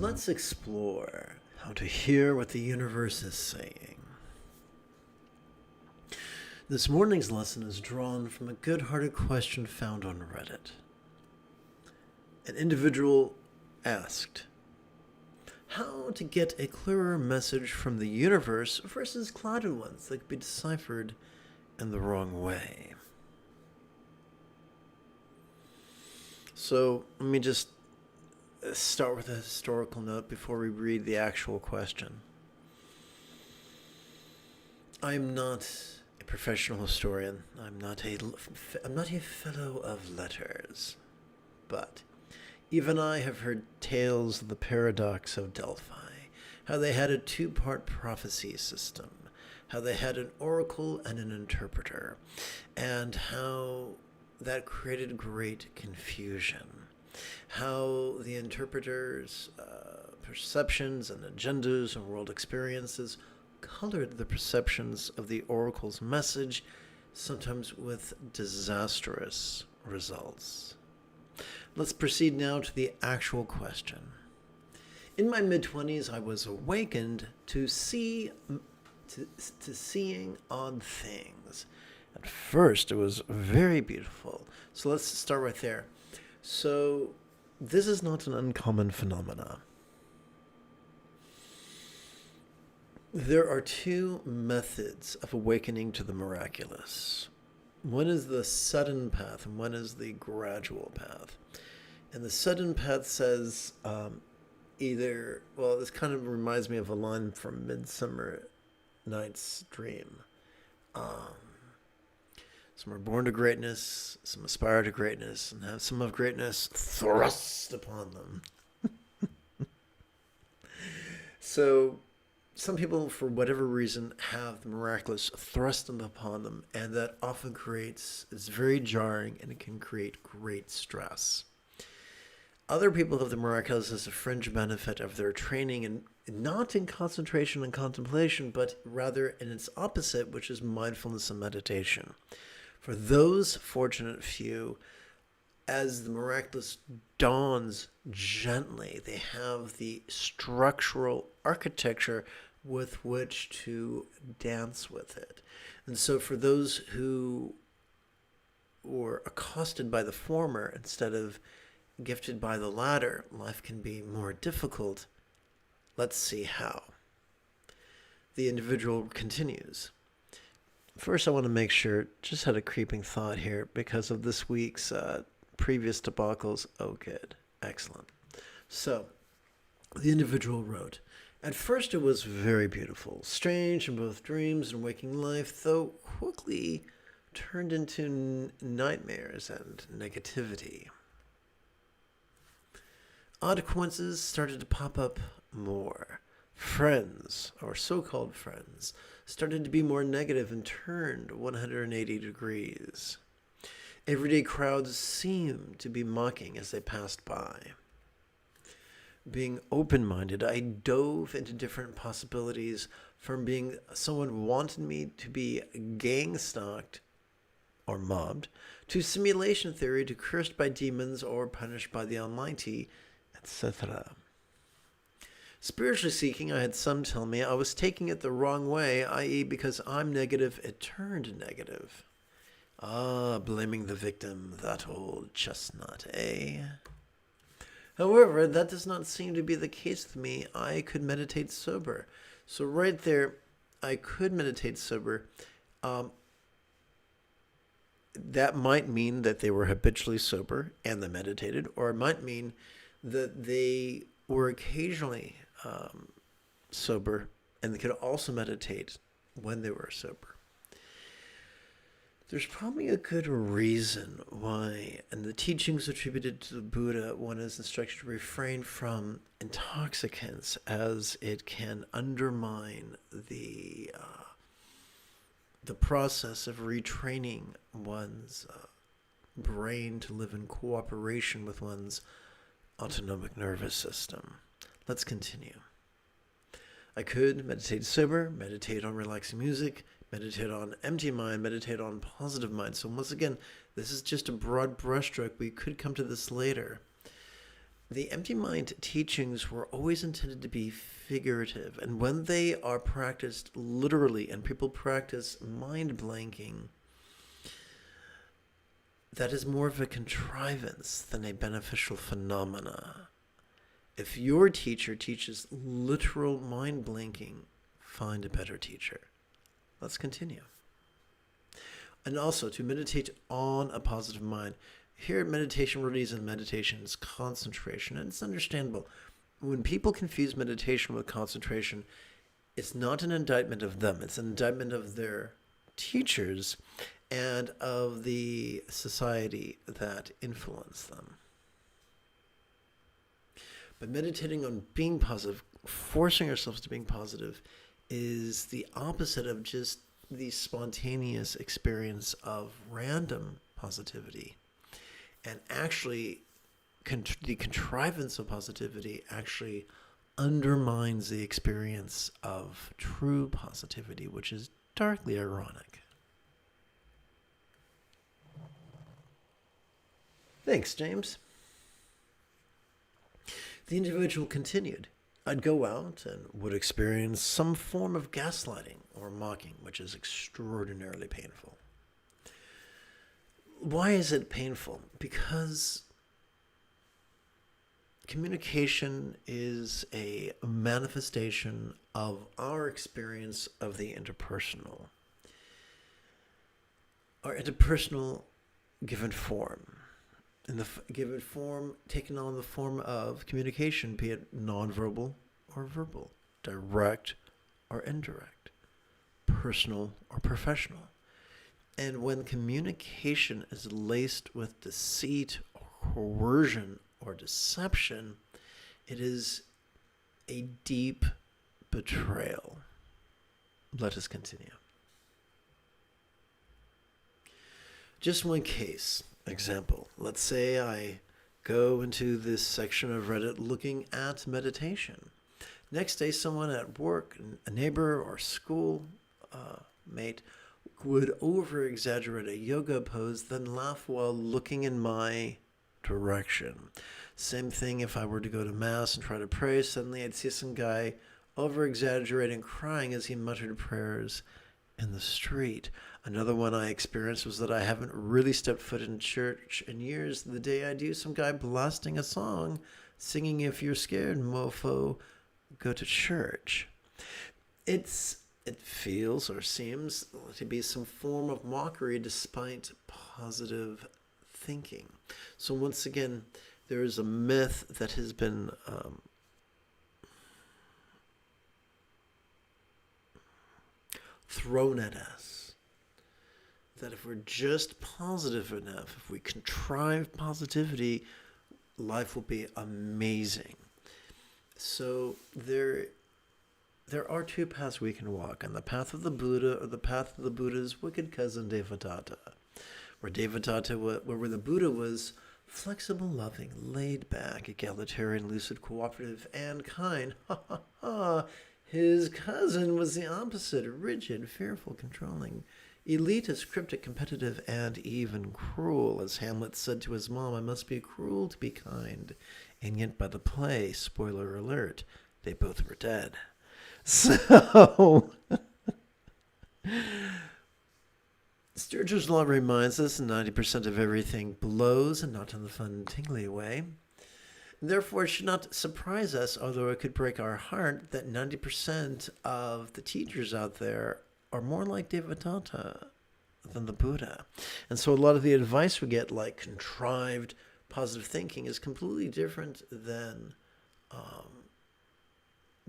Let's explore how to hear what the universe is saying. This morning's lesson is drawn from a good-hearted question found on Reddit. An individual asked, how to get a clearer message from the universe versus clouded ones that could be deciphered in the wrong way. So let me just start with a historical note before we read the actual question. I am not a professional historian. I'm not a fellow of letters. But even I have heard tales of the paradox of Delphi, how they had a two-part prophecy system, how they had an oracle and an interpreter, and how that created great confusion. How the interpreter's perceptions and agendas and world experiences colored the perceptions of the oracle's message, sometimes with disastrous results. Let's proceed now to the actual question. In my mid-20s, I was awakened to seeing odd things. At first, it was very beautiful. So let's start right there. So this is not an uncommon phenomenon. There are two methods of awakening to the miraculous. One is the sudden path and one is the gradual path. And the sudden path says this kind of reminds me of a line from Midsummer Night's Dream. Some are born to greatness, some aspire to greatness, and have some of greatness thrust upon them. So, some people, for whatever reason, have the miraculous thrust upon them, and that often it's very jarring, and it can create great stress. Other people have the miraculous as a fringe benefit of their training, and not in concentration and contemplation, but rather in its opposite, which is mindfulness and meditation. For those fortunate few, as the miraculous dawns gently, they have the structural architecture with which to dance with it. And so for those who were accosted by the former instead of gifted by the latter, life can be more difficult. Let's see how. The individual continues. First, I want to make sure, just had a creeping thought here because of this week's previous debacles. Oh, good. Excellent. So, the individual wrote, at first it was very beautiful, strange in both dreams and waking life, though quickly turned into nightmares and negativity. Odd coincidences started to pop up more. Friends, or so-called friends, started to be more negative and turned 180 degrees. Everyday crowds seemed to be mocking as they passed by. Being open-minded, I dove into different possibilities, from being someone wanted me to be gang-stalked or mobbed, to simulation theory, to cursed by demons or punished by the Almighty, etc. Spiritually seeking, I had some tell me I was taking it the wrong way, i.e. because I'm negative, it turned negative. Blaming the victim, that old chestnut, eh? However, that does not seem to be the case with me. I could meditate sober. So right there, I could meditate sober. That might mean that they were habitually sober and they meditated, or it might mean that they were occasionally sober and they could also meditate when they were sober. There's probably a good reason why, in the teachings attributed to the Buddha, one is instructed to refrain from intoxicants, as it can undermine the process of retraining one's brain to live in cooperation with one's autonomic nervous system. Let's continue. I could meditate sober, meditate on relaxing music, meditate on empty mind, meditate on positive mind. So once again, this is just a broad brushstroke. We could come to this later. the empty mind teachings were always intended to be figurative. And when they are practiced literally and people practice mind blanking, that is more of a contrivance than a beneficial phenomena. If your teacher teaches literal mind blanking, find a better teacher. Let's continue. And also to meditate on a positive mind. Here, meditation really isn't meditation, it's concentration. And it's understandable. When people confuse meditation with concentration, it's not an indictment of them. It's an indictment of their teachers and of the society that influence them. But meditating on being positive, forcing ourselves to being positive, is the opposite of just the spontaneous experience of random positivity. And actually, the contrivance of positivity actually undermines the experience of true positivity, which is darkly ironic. Thanks, James. The individual continued. I'd go out and would experience some form of gaslighting or mocking, which is extraordinarily painful. Why is it painful? Because communication is a manifestation of our experience of the interpersonal. Our interpersonal given form. In the given form, taken on the form of communication, be it nonverbal or verbal, direct or indirect, personal or professional. And when communication is laced with deceit or coercion or deception, it is a deep betrayal. Let us continue. Just one case. Example, let's say I go into this section of Reddit looking at meditation. Next day, someone at work, a neighbor or school mate, would over-exaggerate a yoga pose, then laugh while looking in my direction. Same thing if I were to go to Mass and try to pray, suddenly I'd see some guy over-exaggerating, crying as he muttered prayers in the street. Another one I experienced was that I haven't really stepped foot in church in years. The day I do, some guy blasting a song, singing "If You're Scared, Mofo, Go to Church." It feels or seems to be some form of mockery despite positive thinking. So once again, there is a myth that has been thrown at us, that if we're just positive enough, if we contrive positivity, life will be amazing. So there are two paths we can walk, on the path of the Buddha or the path of the Buddha's wicked cousin Devadatta, where the Buddha was flexible, loving, laid back, egalitarian, lucid, cooperative, and kind. Ha ha ha. His cousin was the opposite, rigid, fearful, controlling, elitist, cryptic, competitive, and even cruel. As Hamlet said to his mom, "I must be cruel to be kind." And yet by the play, spoiler alert, they both were dead. So, Sturgeon's Law reminds us 90% of everything blows, and not in the fun, tingly way. Therefore, it should not surprise us, although it could break our heart, that 90% of the teachers out there are more like Devadatta than the Buddha. And so a lot of the advice we get, like contrived positive thinking, is completely different than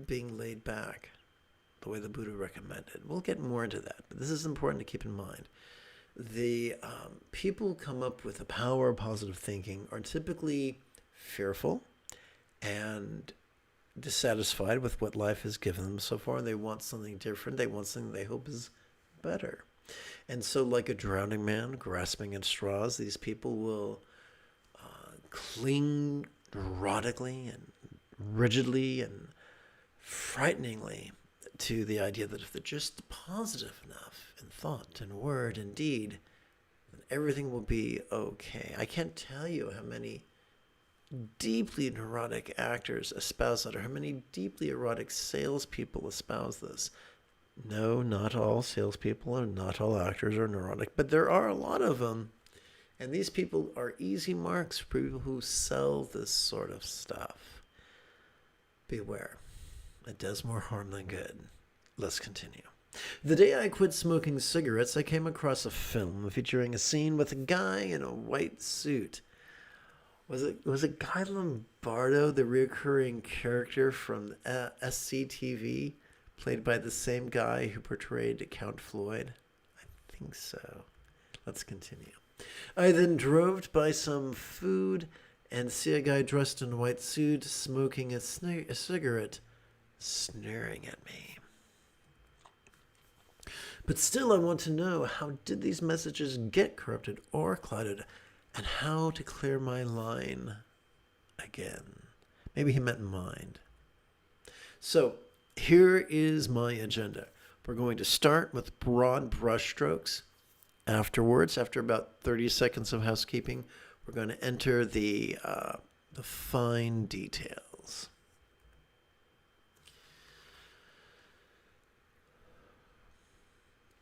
being laid back the way the Buddha recommended. We'll get more into that, but this is important to keep in mind. The people who come up with the power of positive thinking are typically fearful and dissatisfied with what life has given them so far. They want something different. They want something they hope is better. And so like a drowning man grasping at straws, these people will cling neurotically and rigidly and frighteningly to the idea that if they're just positive enough in thought and word and deed, then everything will be okay. I can't tell you how many deeply neurotic actors espouse that, or how many deeply erotic salespeople espouse this? No, not all salespeople and not all actors are neurotic, but there are a lot of them. And these people are easy marks for people who sell this sort of stuff. Beware. It does more harm than good. Let's continue. The day I quit smoking cigarettes, I came across a film featuring a scene with a guy in a white suit. Was it Guy Lombardo, the recurring character from SCTV, played by the same guy who portrayed Count Floyd? I think so. Let's continue. I then drove to buy some food and see a guy dressed in a white suit smoking a cigarette, sneering at me. But still, I want to know, how did these messages get corrupted or clouded, and how to clear my line again? Maybe he meant mind. So here is my agenda. We're going to start with broad brushstrokes. Afterwards, after about 30 seconds of housekeeping, we're going to enter the fine details.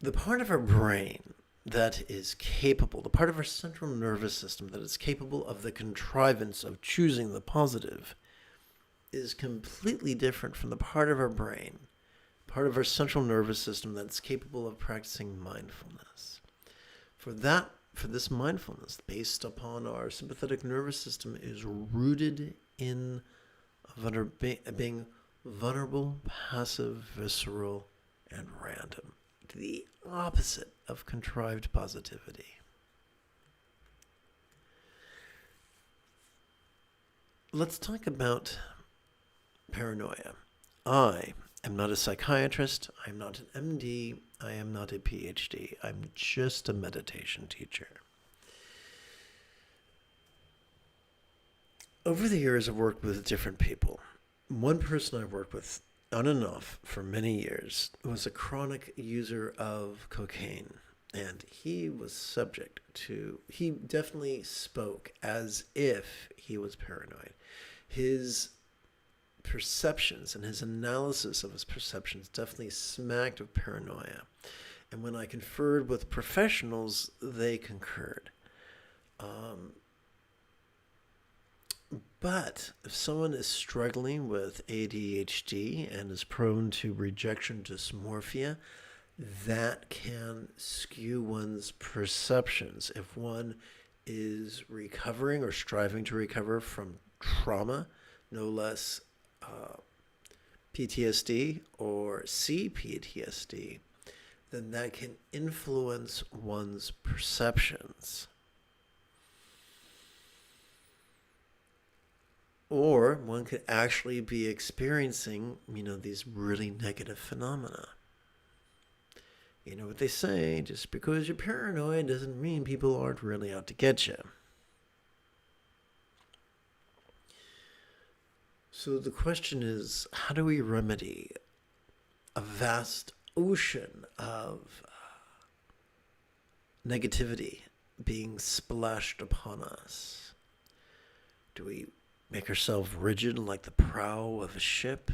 The part of our brain that is capable, the part of our central nervous system that is capable of the contrivance of choosing the positive, is completely different from the part of our brain, part of our central nervous system that's capable of practicing mindfulness. For this mindfulness, based upon our sympathetic nervous system, is rooted in being vulnerable, passive, visceral, and random. The opposite of contrived positivity. Let's talk about paranoia. I am not a psychiatrist. I am not an MD. I am not a PhD. I'm just a meditation teacher. Over the years, I've worked with different people. One person I've worked with on and off for many years was a chronic user of cocaine, and he definitely spoke as if he was paranoid. His perceptions and his analysis of his perceptions definitely smacked of paranoia. And when I conferred with professionals, they concurred. But if someone is struggling with ADHD and is prone to rejection dysmorphia, that can skew one's perceptions. If one is recovering or striving to recover from trauma, no less PTSD or CPTSD, then that can influence one's perceptions. Or one could actually be experiencing, these really negative phenomena. You know what they say, just because you're paranoid doesn't mean people aren't really out to get you. So the question is, how do we remedy a vast ocean of negativity being splashed upon us? Do we make ourselves rigid like the prow of a ship?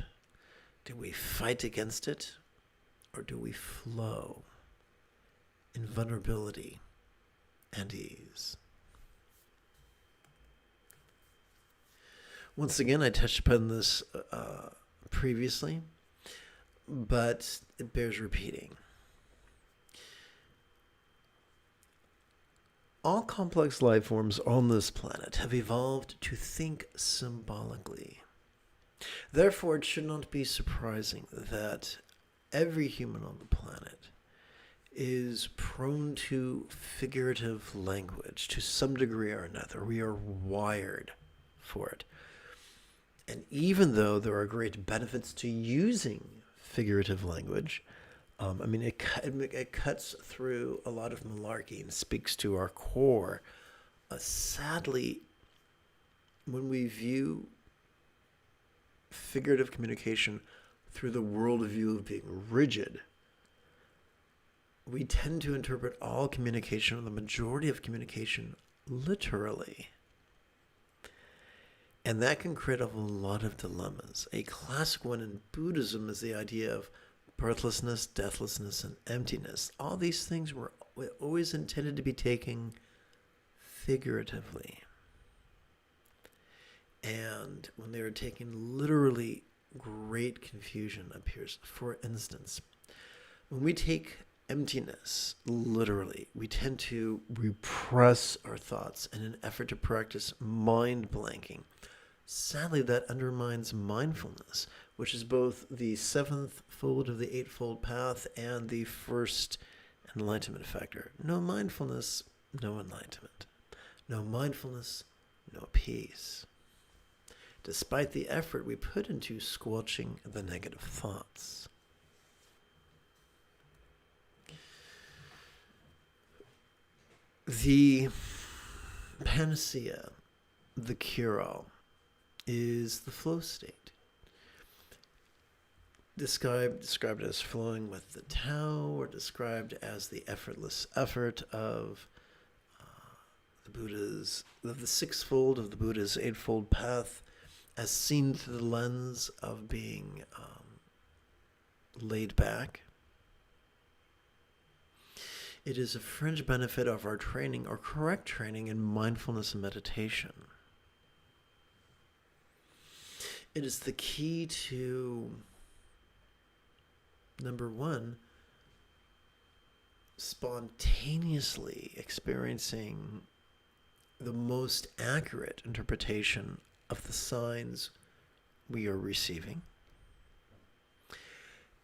Do we fight against it? Or do we flow in vulnerability and ease? Once again, I touched upon this previously, but it bears repeating. All complex life forms on this planet have evolved to think symbolically. Therefore, it should not be surprising that every human on the planet is prone to figurative language to some degree or another. We are wired for it. And even though there are great benefits to using figurative language, it cuts through a lot of malarkey and speaks to our core. Sadly, when we view figurative communication through the worldview of being rigid, we tend to interpret all communication, or the majority of communication, literally. And that can create a lot of dilemmas. A classic one in Buddhism is the idea of birthlessness, deathlessness, and emptiness. All these things were always intended to be taken figuratively. And when they were taken literally, great confusion appears. For instance, when we take emptiness literally, we tend to repress our thoughts in an effort to practice mind blanking. Sadly, that undermines mindfulness, which is both the seventh fold of the eightfold path and the first enlightenment factor. No mindfulness, no enlightenment. No mindfulness, no peace. Despite the effort we put into squelching the negative thoughts. The panacea, the cure-all, is the flow state. Described as flowing with the Tao, or described as the effortless effort of the sixfold of the Buddha's eightfold path, as seen through the lens of being laid back. It is a fringe benefit of our training, or correct training, in mindfulness and meditation. It is the key to, number one, spontaneously experiencing the most accurate interpretation of the signs we are receiving,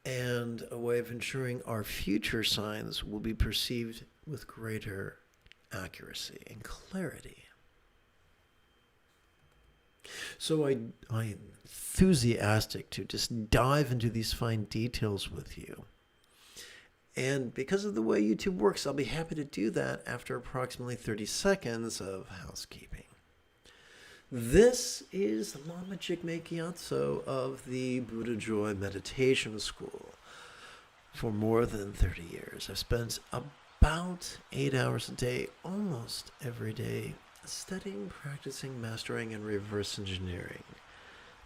and a way of ensuring our future signs will be perceived with greater accuracy and clarity. So I'm enthusiastic to just dive into these fine details with you. And because of the way YouTube works, I'll be happy to do that after approximately 30 seconds of housekeeping. This is Lama Jigme Gyatso of the Buddha Joy Meditation School. For more than 30 years, I've spent about 8 hours a day, almost every day, studying, practicing, mastering, and reverse engineering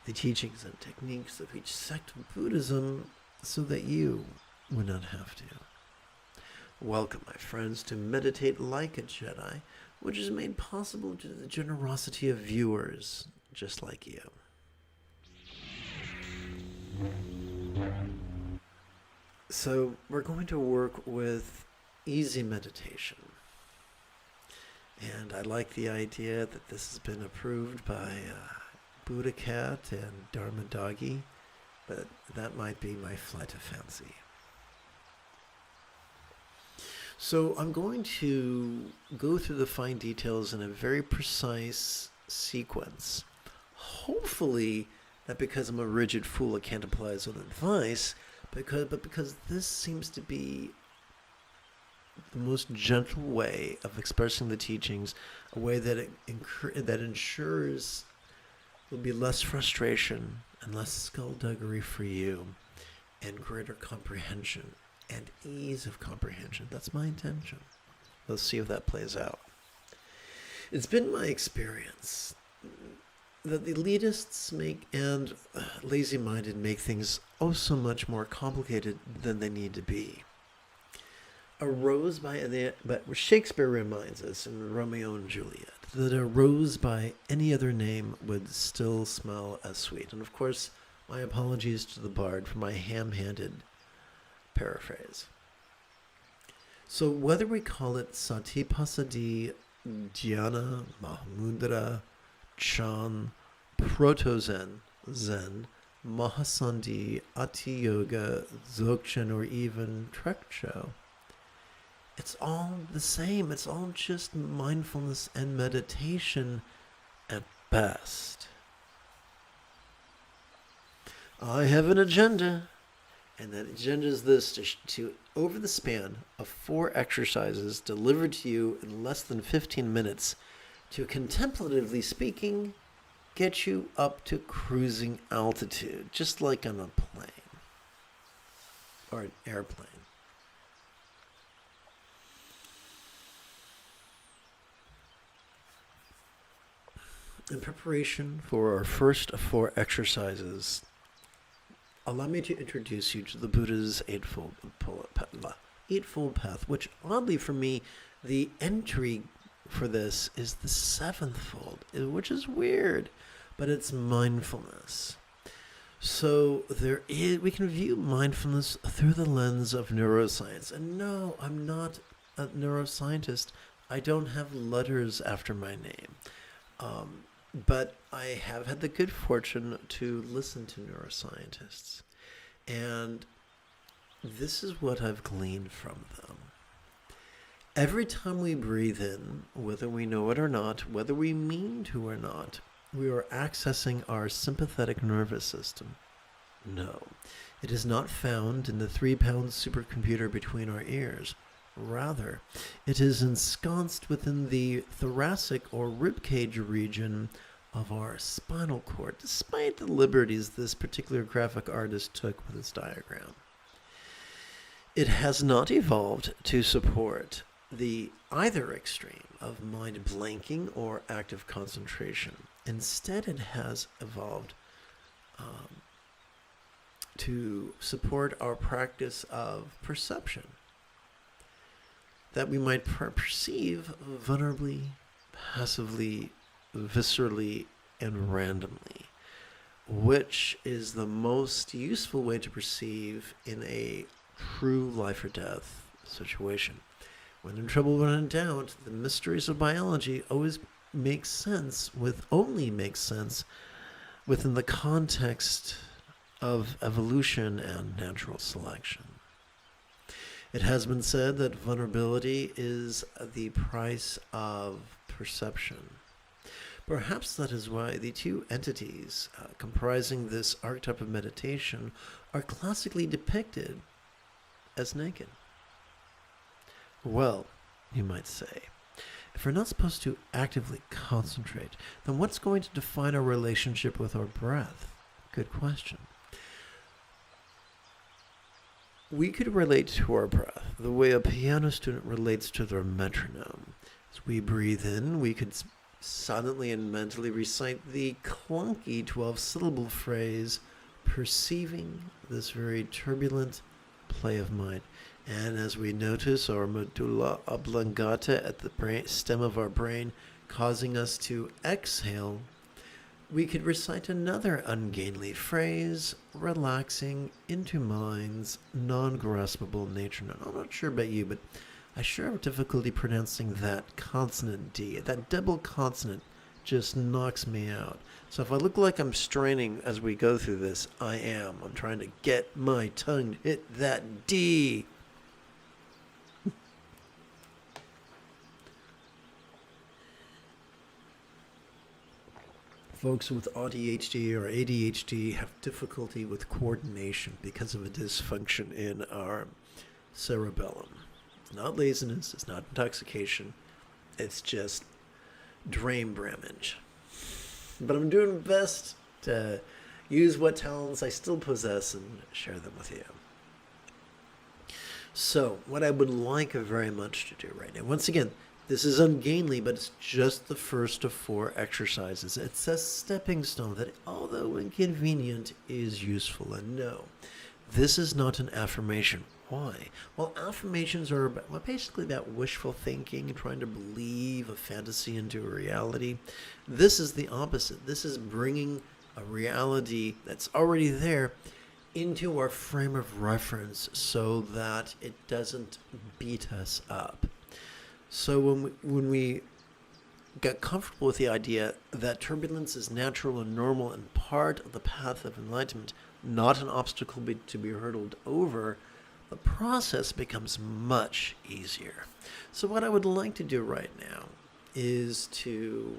the teachings and techniques of each sect of Buddhism so that you would not have to. Welcome, my friends, to Meditate Like a Jedi, which is made possible due to the generosity of viewers just like you. So we're going to work with easy meditation. And I like the idea that this has been approved by Buddha Cat and Dharma Doggy, but that might be my flight of fancy. So I'm going to go through the fine details in a very precise sequence. Hopefully, not because I'm a rigid fool, I can't apply his own advice, but because this seems to be the most gentle way of expressing the teachings, a way that that ensures there'll be less frustration and less skullduggery for you, and greater comprehension and ease of comprehension. That's my intention. Let's see if that plays out. It's been my experience that the elitists and lazy-minded make things oh so much more complicated than they need to be. But Shakespeare reminds us in Romeo and Juliet that a rose by any other name would still smell as sweet. And of course, my apologies to the bard for my ham-handed paraphrase. So whether we call it Satipasadi, Dhyana, Mahamudra, Chan, Proto-Zen, Zen, Mahasandhi, Ati Yoga, Dzogchen, or even Trekcho, it's all the same. It's all just mindfulness and meditation at best. I have an agenda, and that agenda is this: to over the span of 4 exercises delivered to you in less than 15 minutes, to contemplatively speaking, get you up to cruising altitude, just like on a plane or an airplane. In preparation for our first 4 exercises, allow me to introduce you to the Buddha's Eightfold Path, which oddly for me, the entry for this is the 7th fold, which is weird, but it's mindfulness. So we can view mindfulness through the lens of neuroscience. And no, I'm not a neuroscientist. I don't have letters after my name. But I have had the good fortune to listen to neuroscientists. And this is what I've gleaned from them. Every time we breathe in, whether we know it or not, whether we mean to or not, we are accessing our sympathetic nervous system. No, it is not found in the 3-pound supercomputer between our ears. Rather, it is ensconced within the thoracic or ribcage region of our spinal cord, despite the liberties this particular graphic artist took with his diagram. It has not evolved to support the either extreme of mind blanking or active concentration. Instead, it has evolved to support our practice of perception, that we might perceive vulnerably, passively, viscerally, and randomly, which is the most useful way to perceive in a true life or death situation. When in trouble, when in doubt, the mysteries of biology always only makes sense within the context of evolution and natural selection. It has been said that vulnerability is the price of perception. Perhaps that is why the 2 entities comprising this archetype of meditation are classically depicted as naked. Well, you might say, if we're not supposed to actively concentrate, then what's going to define our relationship with our breath? Good question. We could relate to our breath the way a piano student relates to their metronome. As we breathe in, we could silently and mentally recite the clunky 12-syllable phrase, perceiving this very turbulent play of mind. And as we notice our medulla oblongata at the stem of our brain causing us to exhale, we could recite another ungainly phrase, relaxing into mind's non-graspable nature. Now, I'm not sure about you, but I sure have difficulty pronouncing that consonant D. That double consonant just knocks me out. So if I look like I'm straining as we go through this, I am. I'm trying to get my tongue to hit that D. Folks with ADHD or ADHD have difficulty with coordination because of a dysfunction in our cerebellum. It's not laziness, it's not intoxication, it's just brain damage. But I'm doing my best to use what talents I still possess and share them with you. So, what I would like very much to do right now, once again, this is ungainly, but it's just the first of 4 exercises. It's a stepping stone that, although inconvenient, is useful. And no, this is not an affirmation. Why? Well, affirmations are basically about wishful thinking and trying to believe a fantasy into a reality. This is the opposite. This is bringing a reality that's already there into our frame of reference so that it doesn't beat us up. So when we get comfortable with the idea that turbulence is natural and normal and part of the path of enlightenment, not an obstacle to be hurdled over, the process becomes much easier. So what I would like to do right now is to,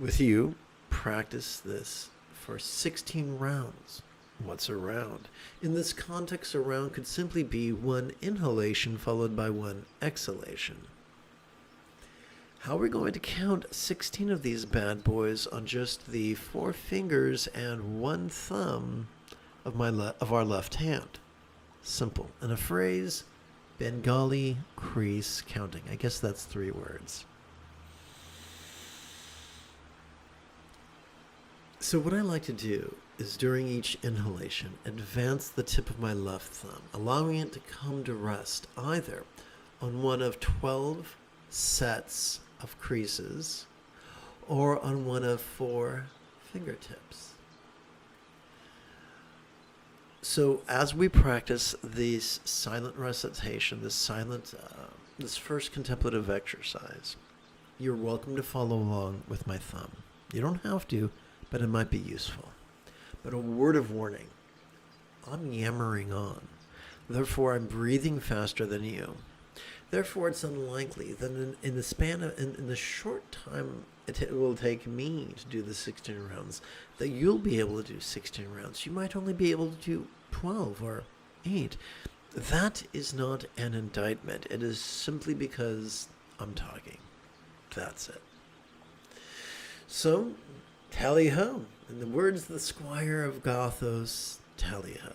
with you, practice this for 16 rounds. What's a round? In this context, a round could simply be 1 inhalation followed by 1 exhalation. How are we going to count 16 of these bad boys on just the 4 fingers and 1 thumb of our left hand? Simple. In a phrase, Bengali crease counting. I guess that's 3 words. So what I like to do is during each inhalation, advance the tip of my left thumb, allowing it to come to rest either on one of 12 sets of creases or on one of 4 fingertips. So as we practice this silent recitation, this first contemplative exercise, you're welcome to follow along with my thumb. You don't have to, but it might be useful. But a word of warning, I'm yammering on. Therefore, I'm breathing faster than you. Therefore, it's unlikely that in the short time it will take me to do the 16 rounds, that you'll be able to do 16 rounds. You might only be able to do 12 or 8. That is not an indictment. It is simply because I'm talking. That's it. So, tally-ho. In the words of the Squire of Gothos, tally-ho.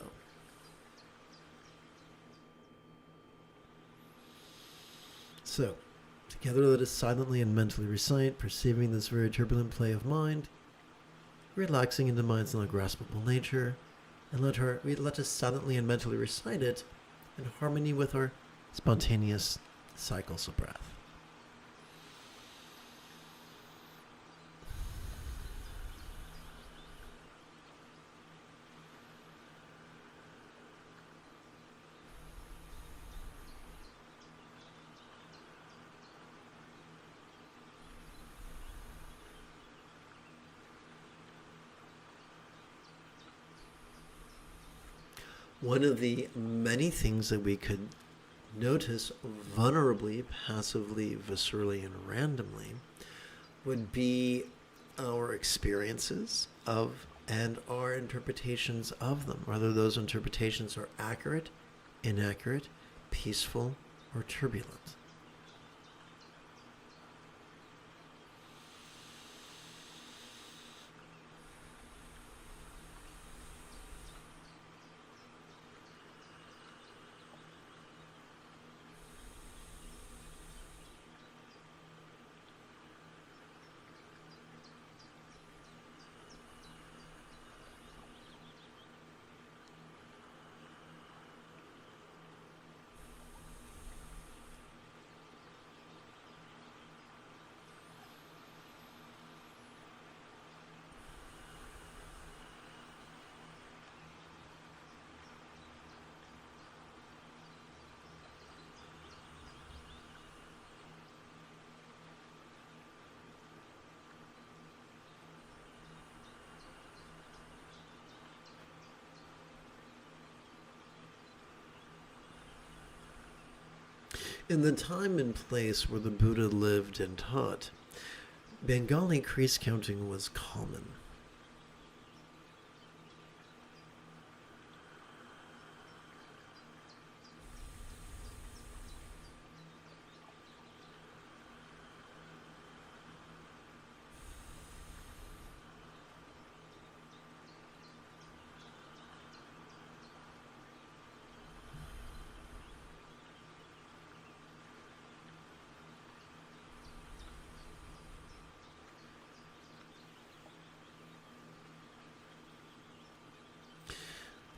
So, together let us silently and mentally recite, perceiving this very turbulent play of mind, relaxing into mind's ungraspable nature, and let us silently and mentally recite it in harmony with our spontaneous cycles of breath. One of the many things that we could notice vulnerably, passively, viscerally, and randomly would be our experiences of and our interpretations of them, whether those interpretations are accurate, inaccurate, peaceful, or turbulent. In the time and place where the Buddha lived and taught, Bengali crease counting was common.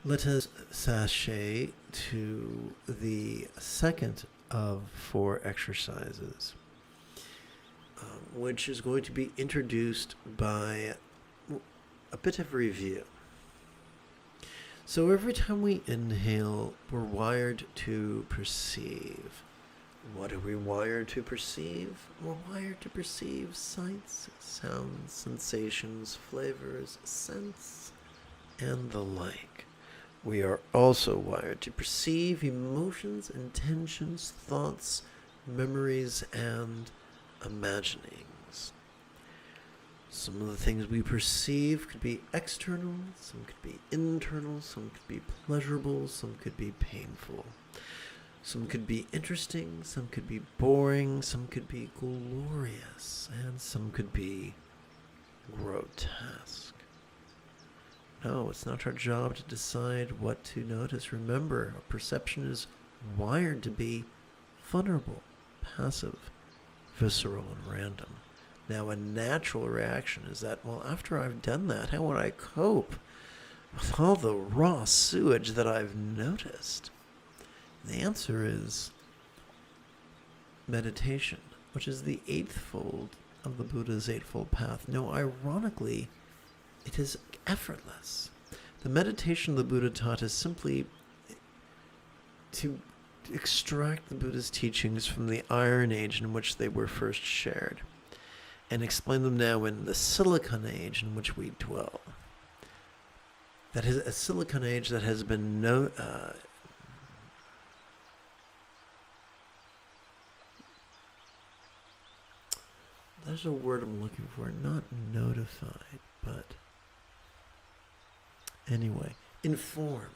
Let us sashay to the second of 4 exercises, which is going to be introduced by a bit of review. So every time we inhale, we're wired to perceive. What are we wired to perceive? We're wired to perceive sights, sounds, sensations, flavors, scents, and the like. We are also wired to perceive emotions, intentions, thoughts, memories, and imaginings. Some of the things we perceive could be external, some could be internal, some could be pleasurable, some could be painful. Some could be interesting, some could be boring, some could be glorious, and some could be grotesque. No, it's not our job to decide what to notice. Remember, our perception is wired to be vulnerable, passive, visceral, and random. Now, a natural reaction is that, well, after I've done that, how would I cope with all the raw sewage that I've noticed? The answer is meditation, which is the eighth fold of the Buddha's Eightfold Path. No, ironically, it is effortless. The meditation the Buddha taught is simply to extract the Buddha's teachings from the Iron Age in which they were first shared and explain them now in the Silicon Age in which we dwell. That is a Silicon Age that has been there's a word I'm looking for, not notified, but anyway, informed.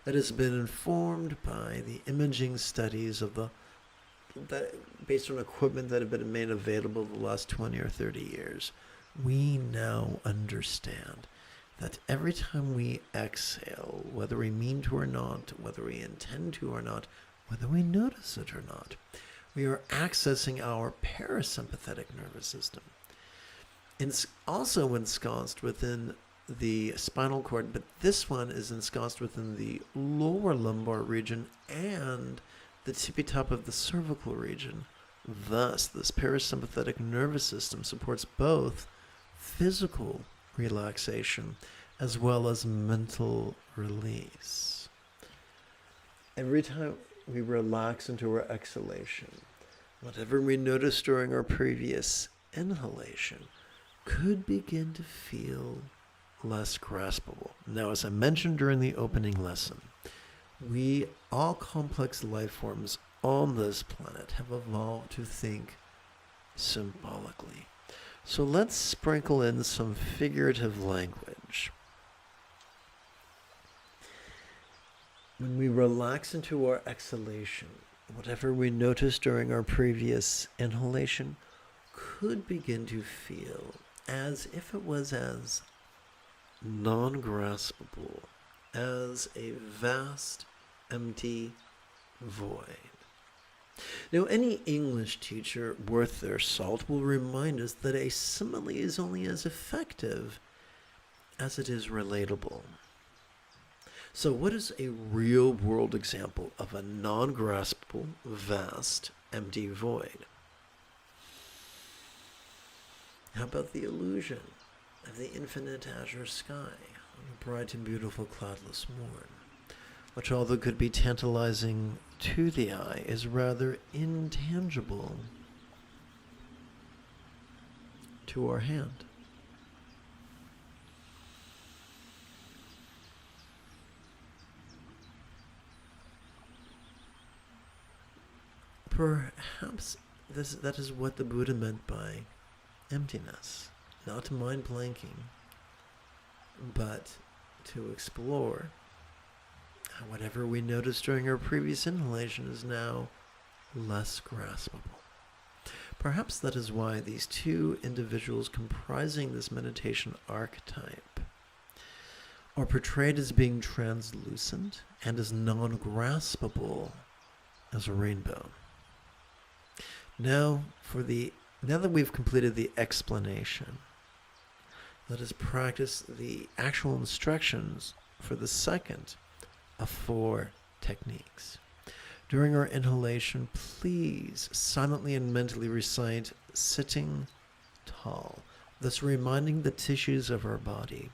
That has been informed by the imaging studies of based on equipment that have been made available the last 20 or 30 years. We now understand that every time we exhale, whether we mean to or not, whether we intend to or not, whether we notice it or not, we are accessing our parasympathetic nervous system. It's also ensconced within the spinal cord, but this one is ensconced within the lower lumbar region and the tippy top of the cervical region. Thus, this parasympathetic nervous system supports both physical relaxation as well as mental release. Every time we relax into our exhalation, whatever we noticed during our previous inhalation could begin to feel less graspable. Now, as I mentioned during the opening lesson, all complex life forms on this planet have evolved to think symbolically. So let's sprinkle in some figurative language. When we relax into our exhalation, whatever we noticed during our previous inhalation could begin to feel as if it was as non-graspable as a vast, empty void. Now, any English teacher worth their salt will remind us that a simile is only as effective as it is relatable. So what is a real-world example of a non-graspable, vast, empty void? How about the illusion of the infinite azure sky on a bright and beautiful cloudless morn, which, although could be tantalizing to the eye, is rather intangible to our hand? Perhaps that is what the Buddha meant by emptiness. Not mind blanking, but to explore how whatever we noticed during our previous inhalation is now less graspable. Perhaps that is why these two individuals comprising this meditation archetype are portrayed as being translucent and as non-graspable as a rainbow. Now that we've completed the explanation, let us practice the actual instructions for the second of 4 techniques. During our inhalation, please silently and mentally recite sitting tall, thus reminding the tissues of our body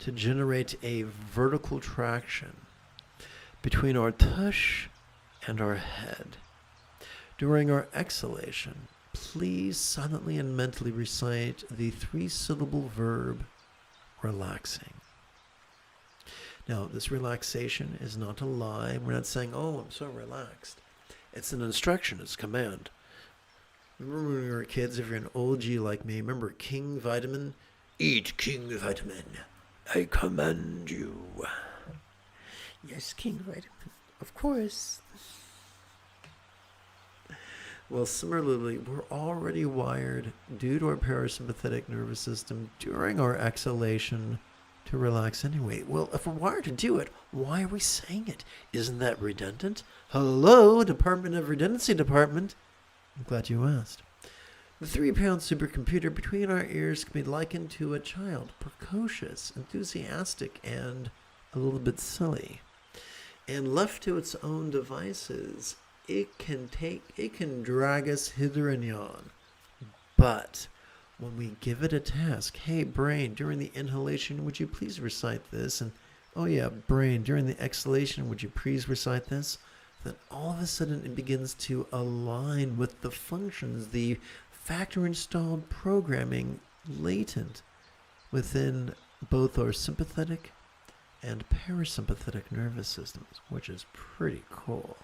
to generate a vertical traction between our tush and our head. During our exhalation, please silently and mentally recite the 3-syllable verb relaxing. Now, this relaxation is not a lie. We're not saying, oh, I'm so relaxed. It's an instruction. It's a command. Remember when we were kids, if you're an OG like me, remember King Vitamin? Eat King Vitamin. I command you. Yes, King Vitamin. Of course. Well, similarly, we're already wired due to our parasympathetic nervous system during our exhalation to relax anyway. Well, if we're wired to do it, why are we saying it? Isn't that redundant? Hello, Department of Redundancy Department. I'm glad you asked. The 3-pound supercomputer between our ears can be likened to a child, precocious, enthusiastic, and a little bit silly. And left to its own devices, it can drag us hither and yon. But when we give it a task, hey brain, during the inhalation, would you please recite this? And oh yeah, brain, during the exhalation, would you please recite this? Then all of a sudden it begins to align with the functions, the factory installed programming latent within both our sympathetic and parasympathetic nervous systems, which is pretty cool.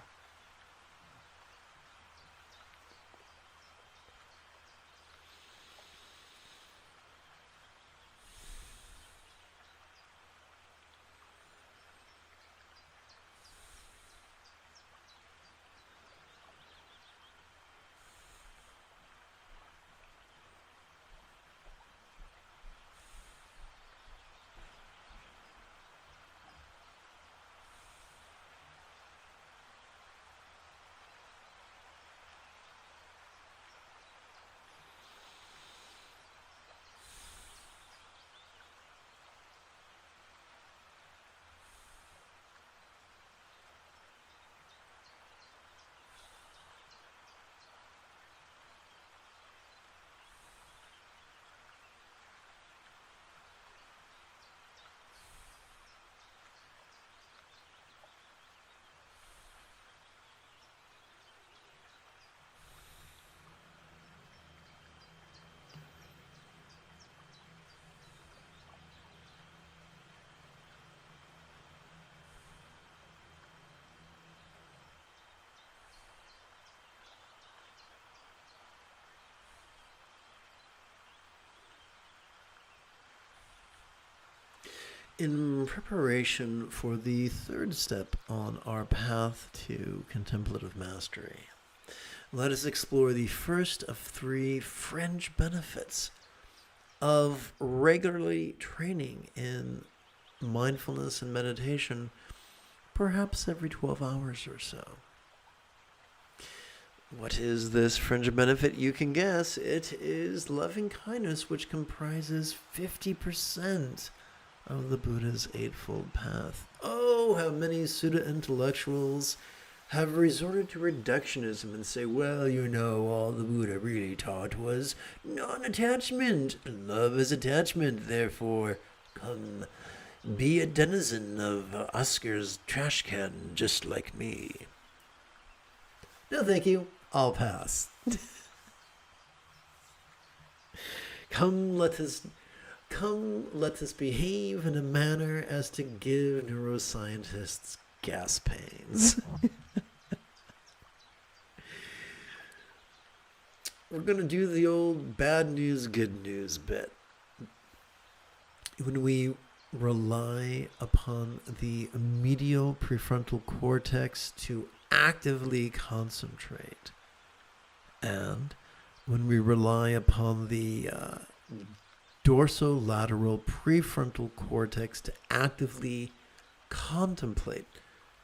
In preparation for the third step on our path to contemplative mastery, let us explore the first of 3 fringe benefits of regularly training in mindfulness and meditation, perhaps every 12 hours or so. What is this fringe benefit? You can guess. It is loving kindness, which comprises 50% of the Buddha's Eightfold Path. Oh, how many pseudo-intellectuals have resorted to reductionism and say, well, all the Buddha really taught was non-attachment. Love is attachment, therefore, come be a denizen of Oscar's trash can just like me. No, thank you. I'll pass. Come, let us behave in a manner as to give neuroscientists gas pains. We're going to do the old bad news, good news bit. When we rely upon the medial prefrontal cortex to actively concentrate, and when we rely upon the dorsolateral prefrontal cortex to actively contemplate.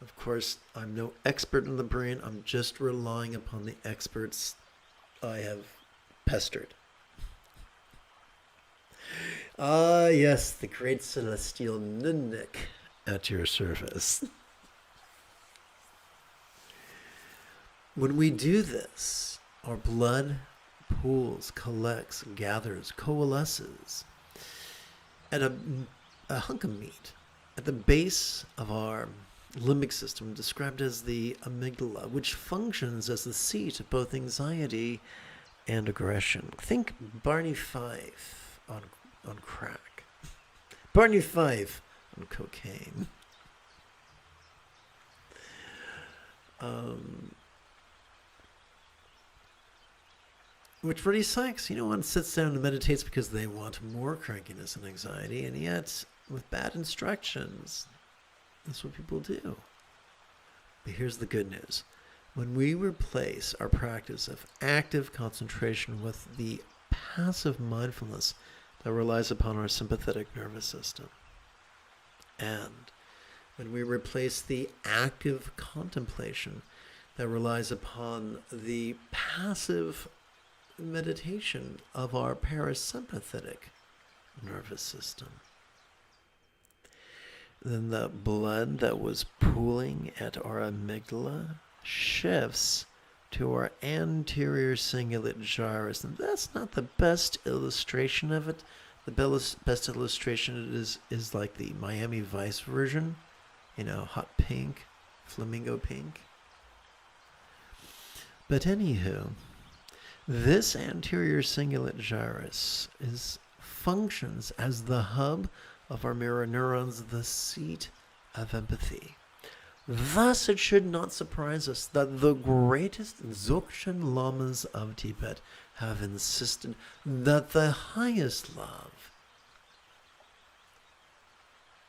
Of course, I'm no expert in the brain. I'm just relying upon the experts I have pestered. Ah, yes, the great celestial Nunnik at your service. When we do this, our blood pools, collects, gathers, coalesces at a hunk of meat at the base of our limbic system, described as the amygdala, which functions as the seat of both anxiety and aggression. Think Barney Fife on crack. Barney Fife on cocaine. Which really sucks. One sits down and meditates because they want more crankiness and anxiety, and yet, with bad instructions, that's what people do. But here's the good news. When we replace our practice of active concentration with the passive mindfulness that relies upon our sympathetic nervous system, and when we replace the active contemplation that relies upon the passive meditation of our parasympathetic nervous system. Then the blood that was pooling at our amygdala shifts to our anterior cingulate gyrus. And that's not the best illustration of it. The best illustration is like the Miami Vice version, hot pink, flamingo pink. But anywho, this anterior cingulate gyrus functions as the hub of our mirror neurons, the seat of empathy. Thus, it should not surprise us that the greatest Dzogchen lamas of Tibet have insisted that the highest love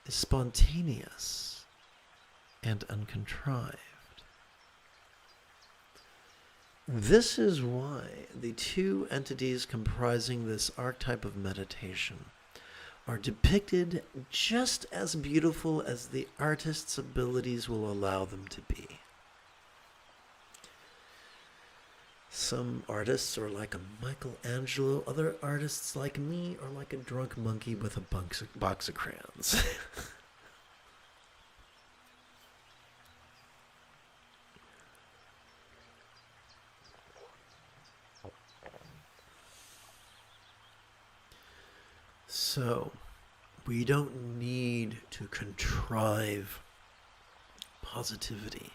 is spontaneous and uncontrived. This is why the two entities comprising this archetype of meditation are depicted just as beautiful as the artist's abilities will allow them to be. Some artists are like a Michelangelo, other artists like me are like a drunk monkey with a box of crayons. So, we don't need to contrive positivity.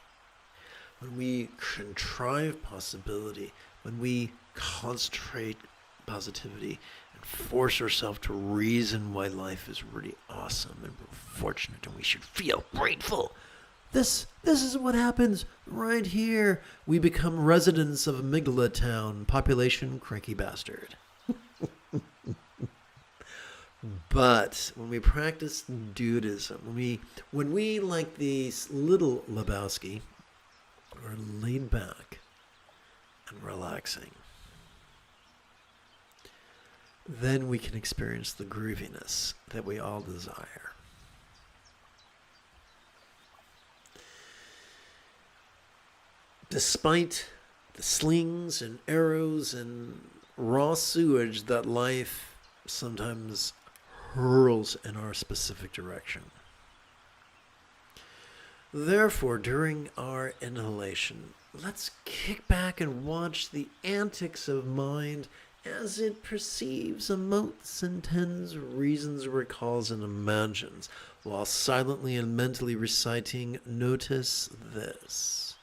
When we contrive possibility, when we concentrate positivity and force ourselves to reason why life is really awesome and we're fortunate and we should feel grateful, this is what happens right here. We become residents of Amygdala Town, population cranky bastard. But when we practice Dudism, when we like the little Lebowski, are laid back and relaxing, then we can experience the grooviness that we all desire. Despite the slings and arrows and raw sewage that life sometimes hurls in our specific direction. Therefore, during our inhalation, let's kick back and watch the antics of mind as it perceives, emotes, intends, reasons, recalls, and imagines, while silently and mentally reciting, notice this.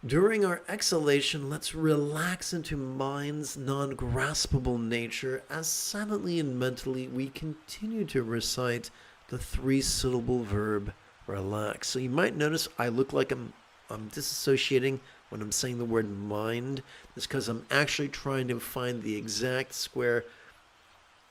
During our exhalation, let's relax into mind's non-graspable nature as silently and mentally we continue to recite the three-syllable verb relax. So you might notice I look like I'm disassociating when I'm saying the word mind. It's because I'm actually trying to find the exact square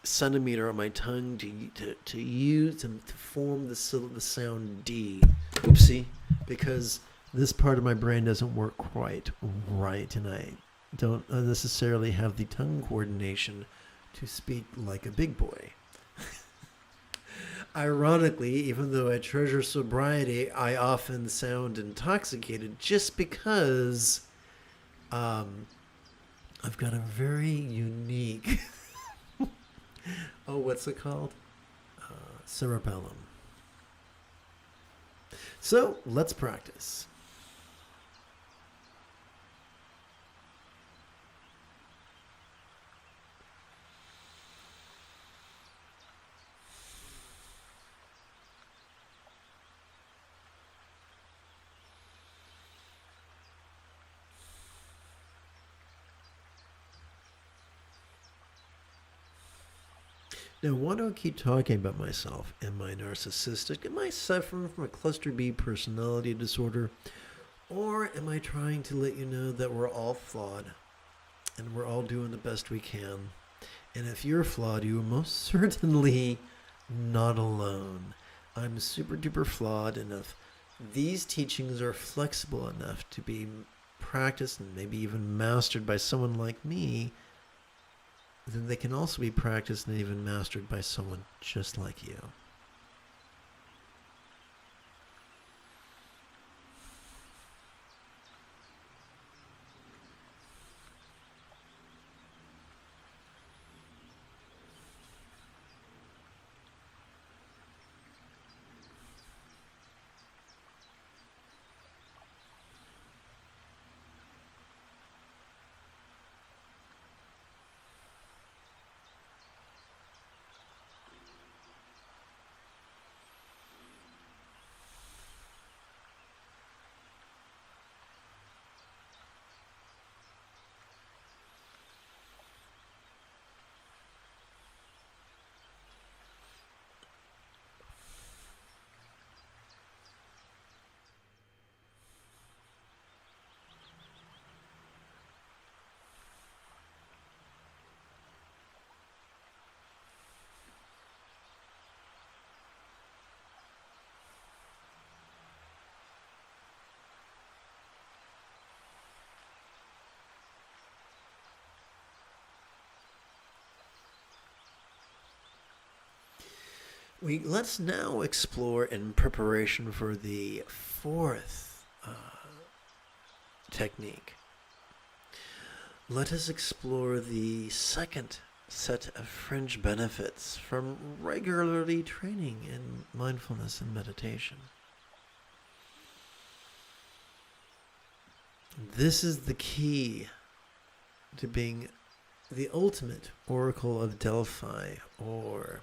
centimeter on my tongue to use to form the sound D. Oopsie, because this part of my brain doesn't work quite right, and I don't necessarily have the tongue coordination to speak like a big boy. Ironically, even though I treasure sobriety, I often sound intoxicated just because I've got a very unique, what's it called? Cerebellum. So, let's practice. Now, why do I keep talking about myself? Am I narcissistic? Am I suffering from a cluster B personality disorder? Or am I trying to let you know that we're all flawed and we're all doing the best we can? And if you're flawed, you are most certainly not alone. I'm super duper flawed, and if these teachings are flexible enough to be practiced and maybe even mastered by someone like me, then they can also be practiced and even mastered by someone just like you. Let's now explore, in preparation for the fourth technique, let us explore the second set of fringe benefits from regularly training in mindfulness and meditation. This is the key to being the ultimate oracle of Delphi, or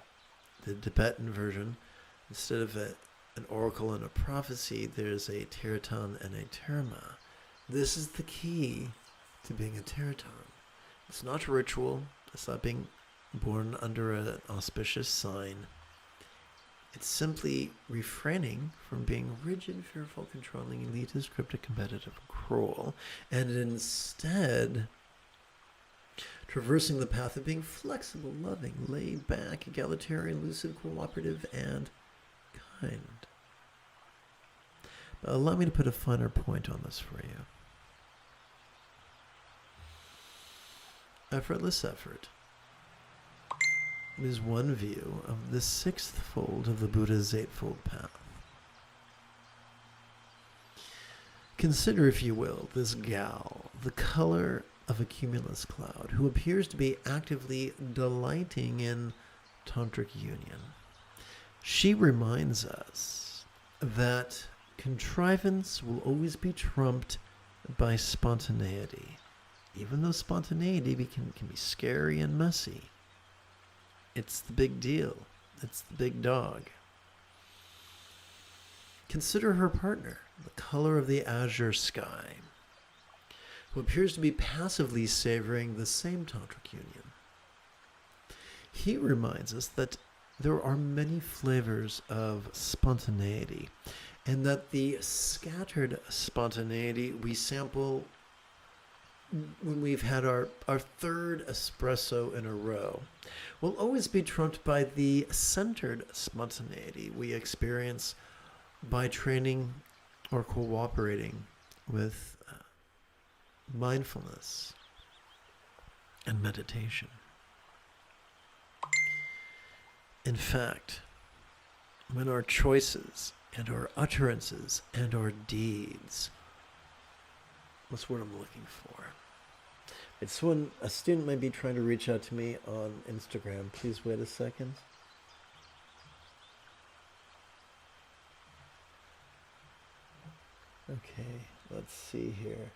the Tibetan version. Instead of an oracle and a prophecy, there's a Teraton and a Terma. This is the key to being a Teraton. It's not ritual. It's not being born under an auspicious sign. It's simply refraining from being rigid, fearful, controlling, elitist, cryptic, competitive, cruel, and instead traversing the path of being flexible, loving, laid back, egalitarian, lucid, cooperative, and kind. But allow me to put a finer point on this for you. Effortless effort is one view of the sixth fold of the Buddha's eightfold path. Consider, if you will, this gal, the color of a cumulus cloud, who appears to be actively delighting in tantric union. She reminds us that contrivance will always be trumped by spontaneity, even though spontaneity can be scary and messy. It's the big deal. It's the big dog. Consider her partner, the color of the azure sky, who appears to be passively savoring the same tantric union. He reminds us that there are many flavors of spontaneity, and that the scattered spontaneity we sample when we've had our third espresso in a row will always be trumped by the centered spontaneity we experience by training or cooperating with mindfulness and meditation. In fact, when our choices and our utterances and our deeds, what's the word I'm looking for? It's when a student might be trying to reach out to me on Instagram. Please wait a second. Okay, let's see here.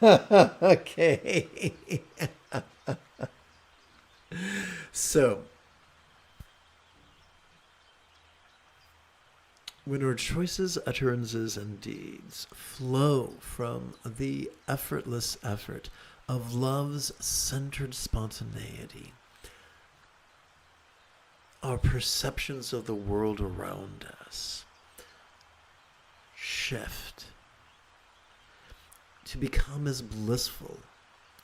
Okay. So, when our choices, utterances, and deeds flow from the effortless effort of love's centered spontaneity, our perceptions of the world around us shift to become as blissful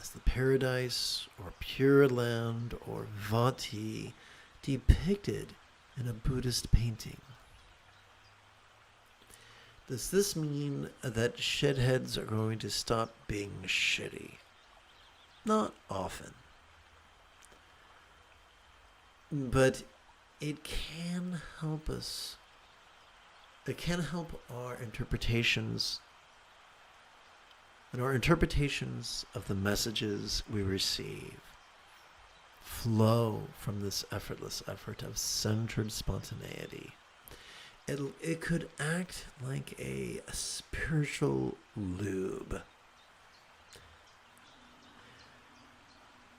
as the paradise or pure land or vati depicted in a Buddhist painting. Does this mean that shitheads are going to stop being shitty? Not often. But it can help us. It can help our interpretations and our interpretations of the messages we receive flow from this effortless effort of centered spontaneity. It could act like a spiritual lube,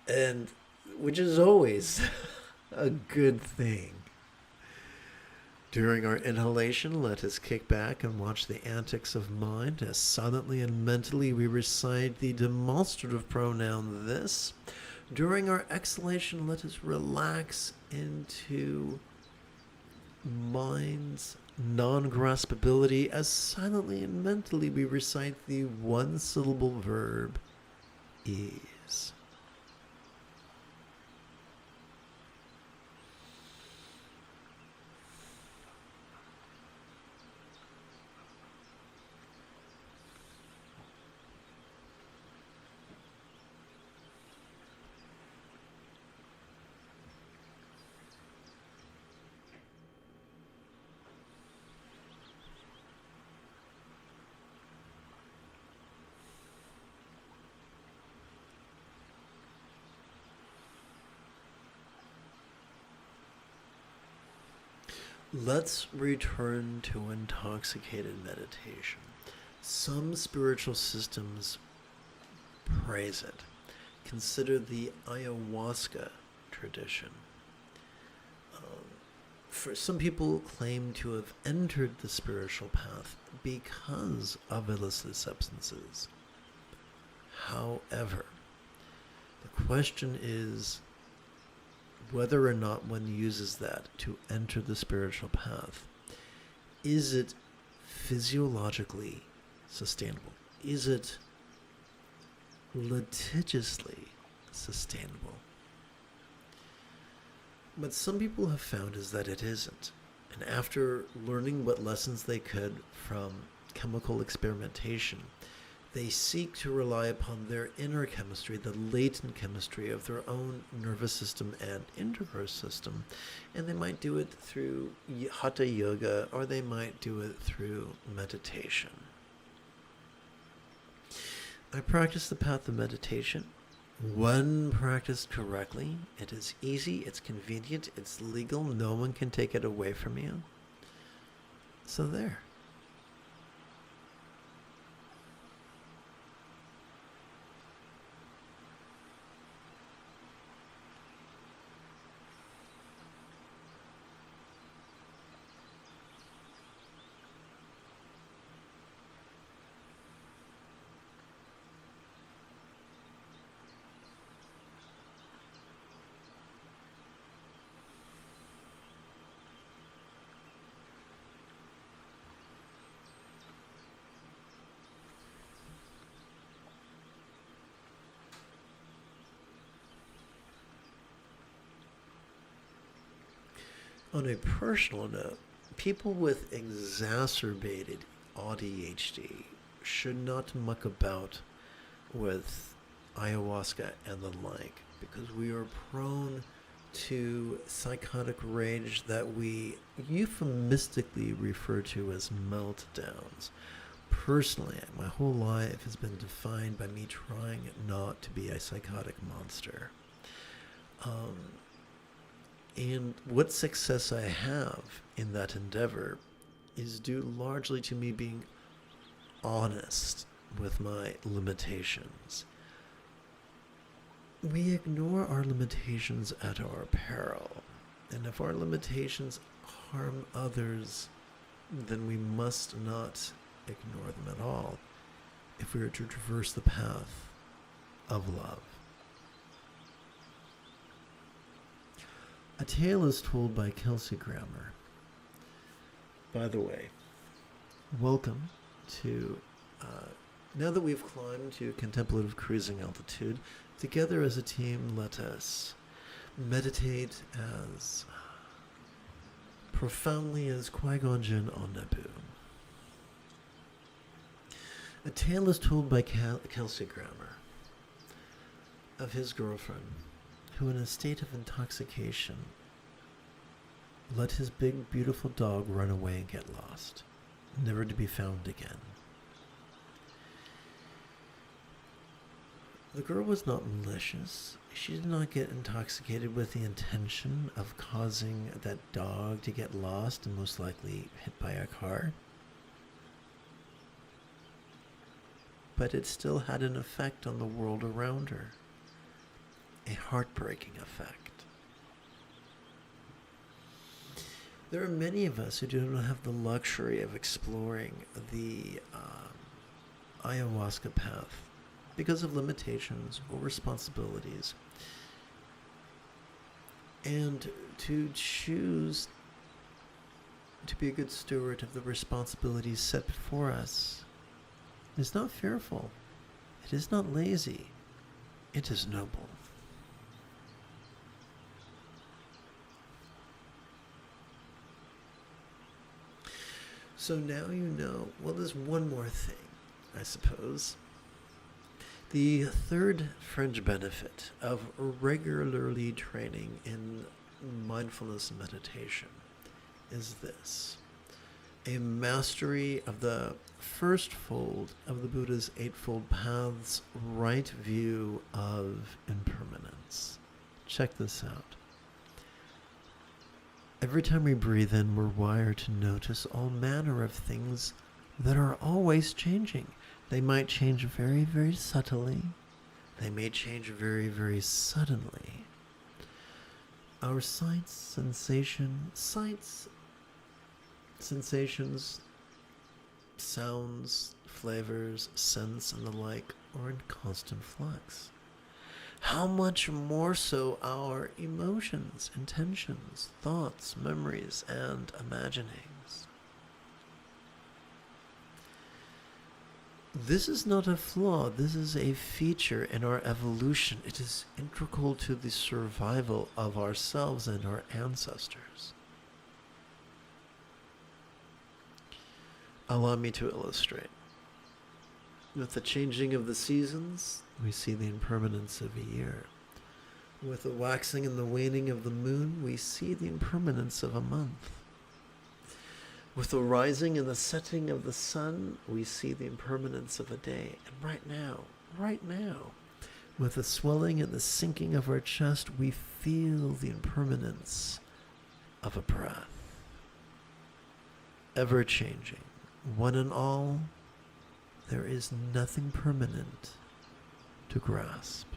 and which is always a good thing. During our inhalation, let us kick back and watch the antics of mind as silently and mentally we recite the demonstrative pronoun this. During our exhalation, let us relax into mind's non-graspability as silently and mentally we recite the one-syllable verb ease. Let's return to intoxicated meditation. Some spiritual systems praise it. Consider the ayahuasca tradition. For some people claim to have entered the spiritual path because of illicit substances. However, the question is whether or not one uses that to enter the spiritual path. Is it physiologically sustainable? Is it litigiously sustainable? What some people have found is that it isn't. And after learning what lessons they could from chemical experimentation, they seek to rely upon their inner chemistry, the latent chemistry of their own nervous system and intercourse system. And they might do it through hatha yoga, or they might do it through meditation. I practice the path of meditation. When practiced correctly, it is easy, it's convenient, it's legal, no one can take it away from you. So there. On a personal note, people with exacerbated ADHD should not muck about with ayahuasca and the like, because we are prone to psychotic rage that we euphemistically refer to as meltdowns. Personally, my whole life has been defined by me trying not to be a psychotic monster. And what success I have in that endeavor is due largely to me being honest with my limitations. We ignore our limitations at our peril. And if our limitations harm others, then we must not ignore them at all if we are to traverse the path of love. A tale is told by Kelsey Grammer. By the way, welcome to, now that we've climbed to contemplative cruising altitude, together as a team, let us meditate as profoundly as Qui-Gon Jinn on Naboo. A tale is told by Kelsey Grammer of his girlfriend, who in a state of intoxication let his big beautiful dog run away and get lost, never to be found again. The girl was not malicious. She did not get intoxicated with the intention of causing that dog to get lost and most likely hit by a car. But it still had an effect on the world around her. A heartbreaking effect. There are many of us who do not have the luxury of exploring the ayahuasca path because of limitations or responsibilities. And to choose to be a good steward of the responsibilities set before us is not fearful. It is not lazy. It is noble. So now you know, well, there's one more thing, I suppose. The third fringe benefit of regularly training in mindfulness and meditation is this: a mastery of the first fold of the Buddha's Eightfold Paths right view of impermanence. Check this out. Every time we breathe in, we're wired to notice all manner of things that are always changing. They might change very, very subtly. They may change very, very suddenly. Our sights, sensations, sounds, flavors, scents, and the like are in constant flux. How much more so our emotions, intentions, thoughts, memories, and imaginings. This is not a flaw, this is a feature in our evolution. It is integral to the survival of ourselves and our ancestors. Allow me to illustrate. With the changing of the seasons, we see the impermanence of a year. With the waxing and the waning of the moon, we see the impermanence of a month. With the rising and the setting of the sun, we see the impermanence of a day. And right now, with the swelling and the sinking of our chest, we feel the impermanence of a breath. Ever changing, one and all, there is nothing permanent to grasp.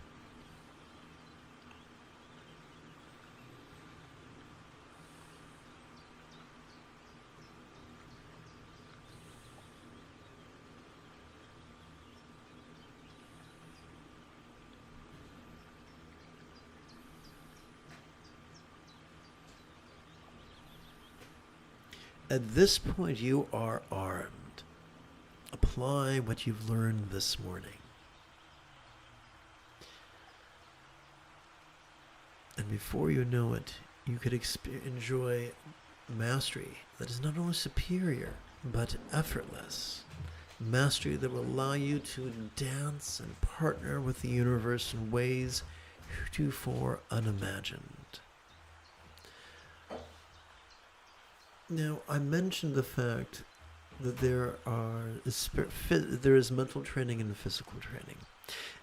At this point, you are armed. Apply what you've learned this morning. And before you know it, you could enjoy mastery that is not only superior, but effortless. Mastery that will allow you to dance and partner with the universe in ways heretofore unimagined. Now, I mentioned the fact that there is mental training and physical training.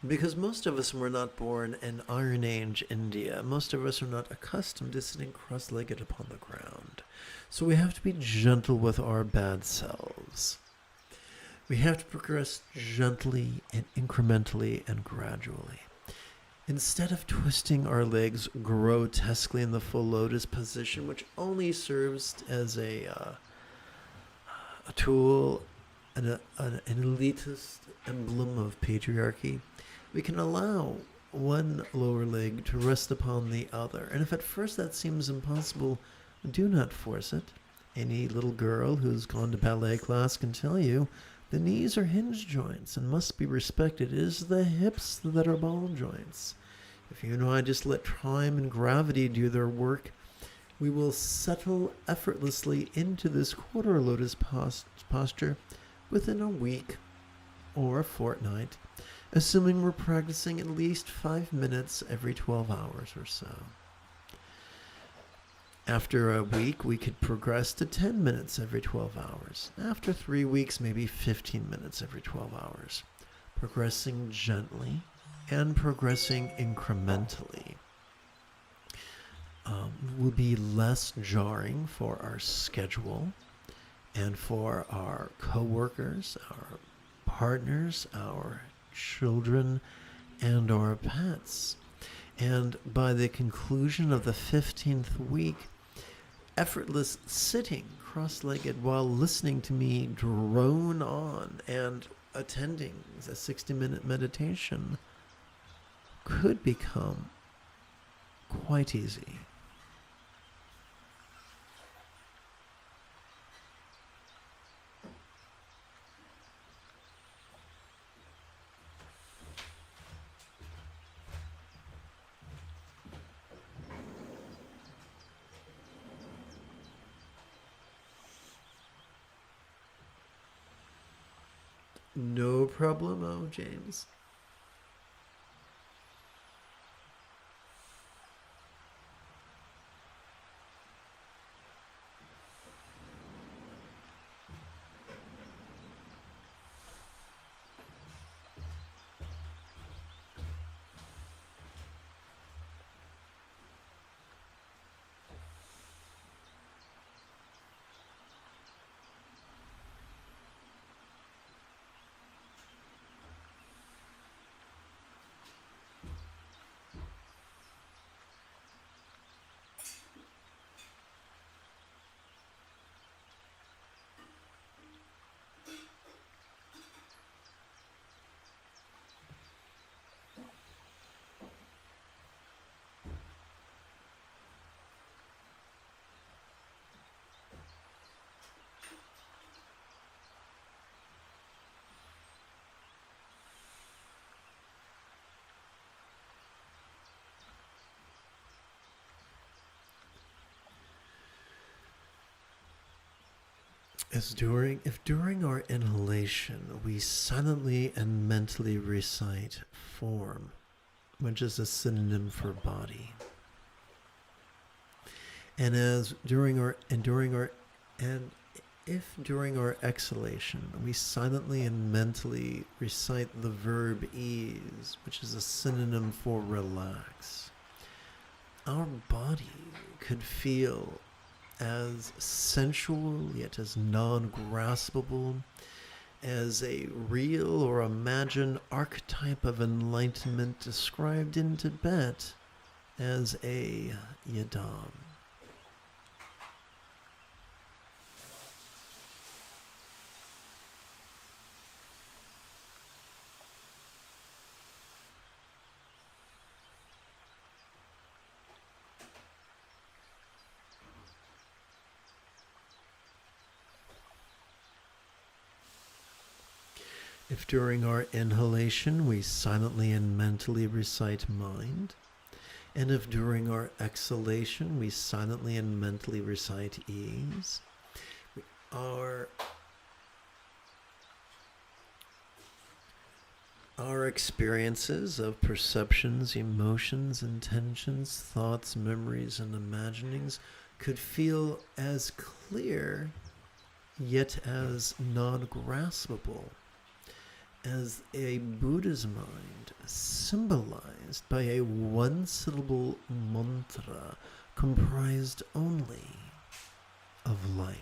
Because most of us were not born in Iron Age India. Most of us are not accustomed to sitting cross-legged upon the ground. So we have to be gentle with our bad selves. We have to progress gently and incrementally and gradually. Instead of twisting our legs grotesquely in the full lotus position, which only serves as a tool, an elitist emblem of patriarchy, we can allow one lower leg to rest upon the other. And if at first that seems impossible, do not force it. Any little girl who's gone to ballet class can tell you the knees are hinge joints and must be respected. It is the hips that are ball joints. If you and I just let time and gravity do their work, we will settle effortlessly into this quarter lotus posture within a week or a fortnight, assuming we're practicing at least 5 minutes every 12 hours or so. After a week, we could progress to 10 minutes every 12 hours. After 3 weeks, maybe 15 minutes every 12 hours. Progressing gently and progressing incrementally will be less jarring for our schedule and for our coworkers, our partners, our children, and our pets. And by the conclusion of the 15th week, effortless sitting cross-legged while listening to me drone on and attending a 60-minute meditation could become quite easy. No problemo, James. If during our inhalation we silently and mentally recite form, which is a synonym for body, and as during our and if during our exhalation we silently and mentally recite the verb ease, which is a synonym for relax, our body could feel as sensual yet as non-graspable as a real or imagined archetype of enlightenment described in Tibet as a yidam. If during our inhalation we silently and mentally recite mind, and if during our exhalation we silently and mentally recite ease, our experiences of perceptions, emotions, intentions, thoughts, memories, and imaginings could feel as clear yet as non-graspable as a Buddha's mind symbolized by a one-syllable mantra comprised only of light.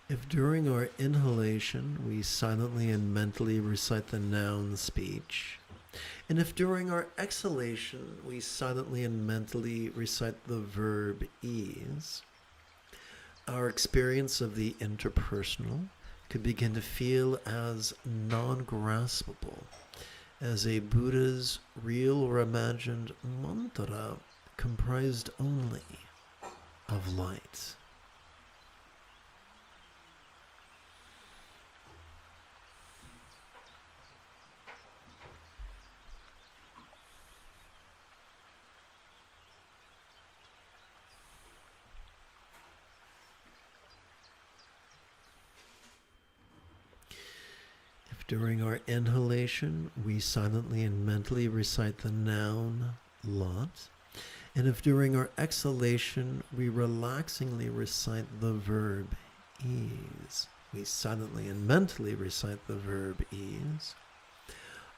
If during our inhalation we silently and mentally recite the noun speech, and if during our exhalation we silently and mentally recite the verb ease, our experience of the interpersonal could begin to feel as non-graspable as a Buddha's real or imagined mantra comprised only of light. During our inhalation, we silently and mentally recite the noun lot. And if during our exhalation, we relaxingly recite the verb ease, we silently and mentally recite the verb ease,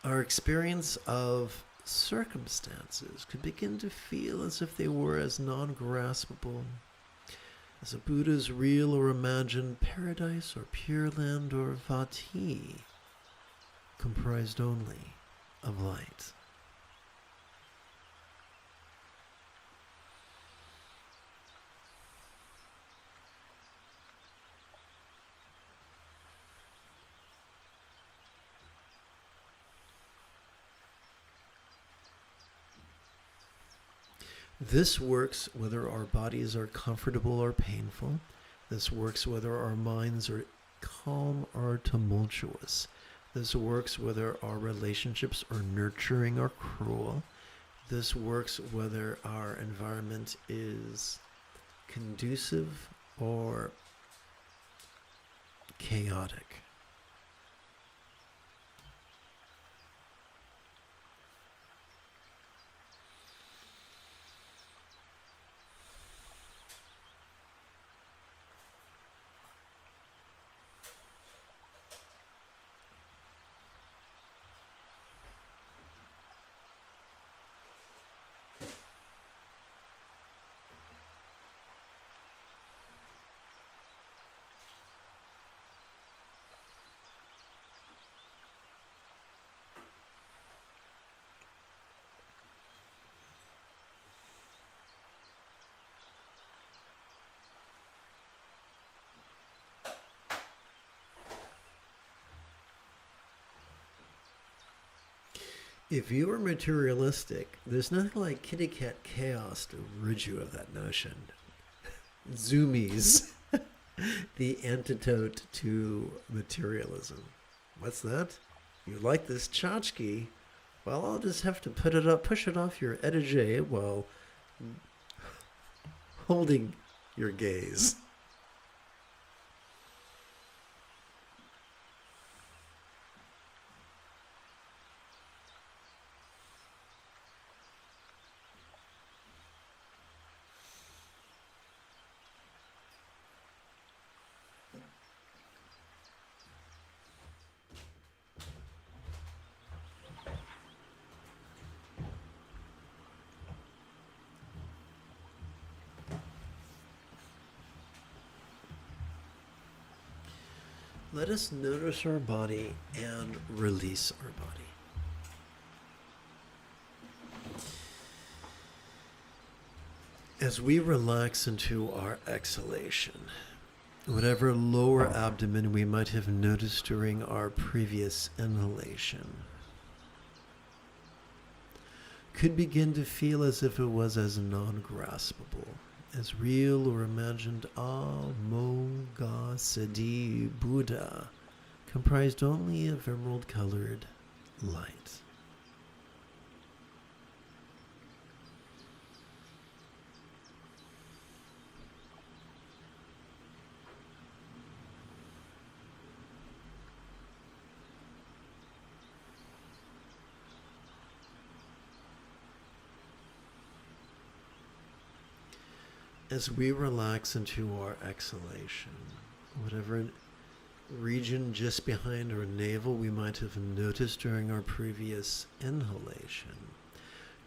our experience of circumstances could begin to feel as if they were as non-graspable as a Buddha's real or imagined paradise or pure land or vati, comprised only of light. This works whether our bodies are comfortable or painful. This works whether our minds are calm or tumultuous. This works whether our relationships are nurturing or cruel. This works whether our environment is conducive or chaotic. If you are materialistic, there's nothing like kitty cat chaos to rid you of that notion. Zoomies, the antidote to materialism. What's that? You like this tchotchke? Well, I'll just have to push it off your etage while holding your gaze. Let us notice our body and release our body. As we relax into our exhalation, whatever lower abdomen we might have noticed during our previous inhalation could begin to feel as if it was as non-graspable, as real or imagined Amoghasiddhi Buddha, comprised only of emerald-colored light. As we relax into our exhalation, whatever region just behind our navel we might have noticed during our previous inhalation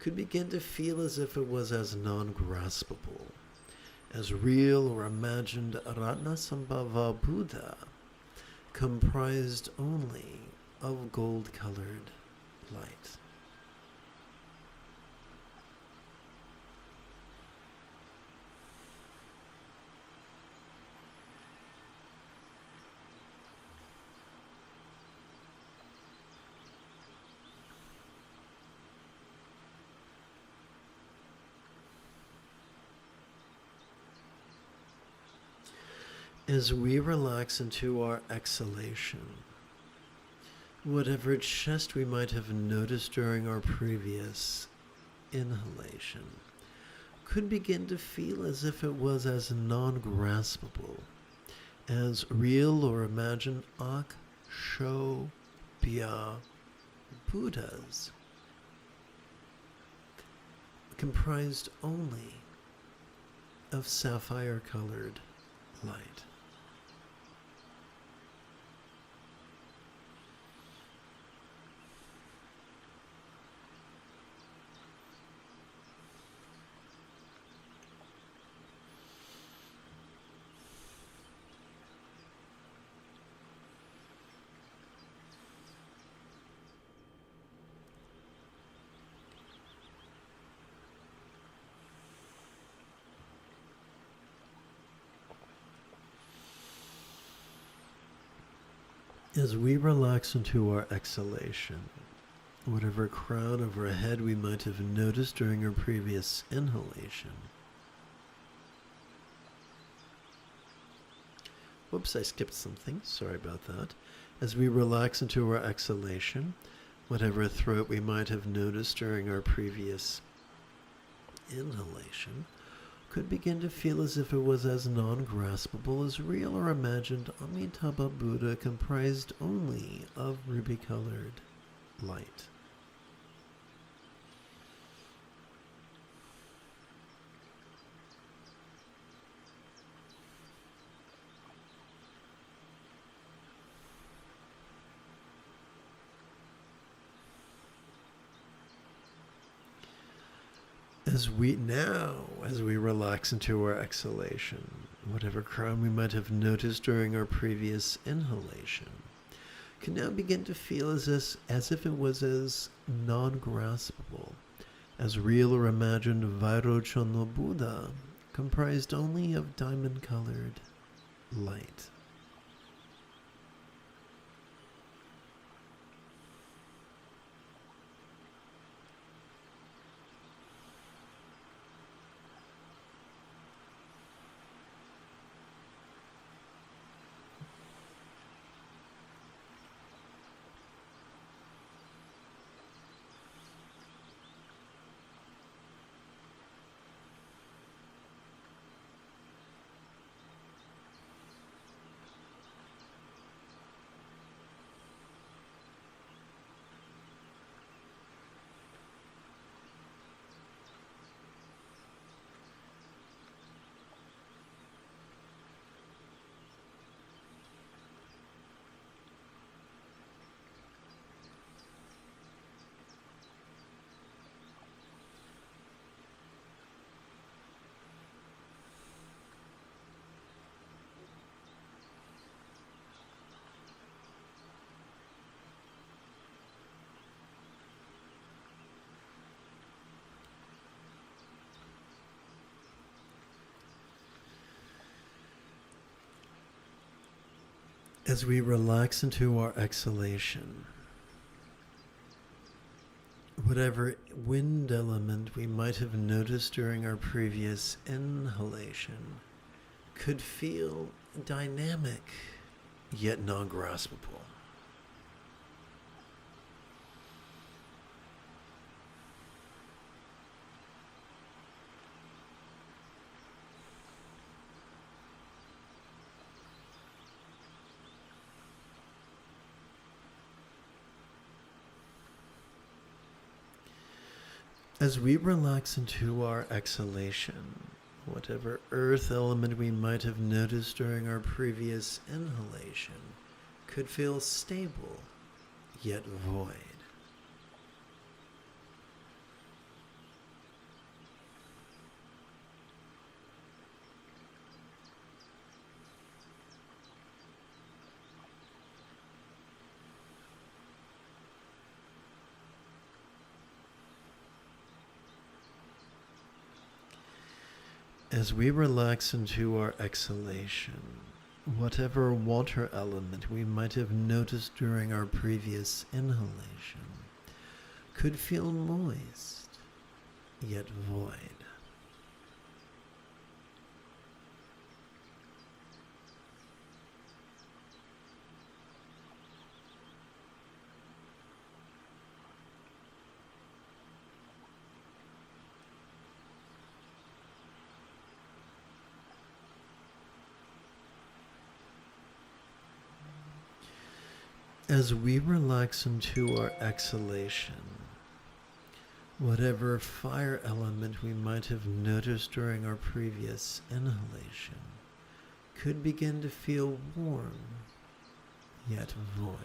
could begin to feel as if it was as non-graspable, as real or imagined Ratnasambhava Buddha, comprised only of gold-colored light. As we relax into our exhalation, whatever chest we might have noticed during our previous inhalation could begin to feel as if it was as non-graspable, as real or imagined Akshobhya Buddhas, comprised only of sapphire-colored light. As we relax into our exhalation, whatever crown of our head we might have noticed during our previous inhalation. Whoops, I skipped something. Sorry about that. As we relax into our exhalation, whatever throat we might have noticed during our previous inhalation could begin to feel as if it was as non-graspable, as real or imagined Amitabha Buddha, comprised only of ruby-colored light. As we relax into our exhalation, whatever crown we might have noticed during our previous inhalation can now begin to feel as if it was as non-graspable, as real or imagined Vairochana Buddha, comprised only of diamond-colored light. As we relax into our exhalation, whatever wind element we might have noticed during our previous inhalation could feel dynamic yet non-graspable. As we relax into our exhalation, whatever earth element we might have noticed during our previous inhalation could feel stable yet void. As we relax into our exhalation, whatever water element we might have noticed during our previous inhalation could feel moist, yet void. As we relax into our exhalation, whatever fire element we might have noticed during our previous inhalation could begin to feel warm, yet void.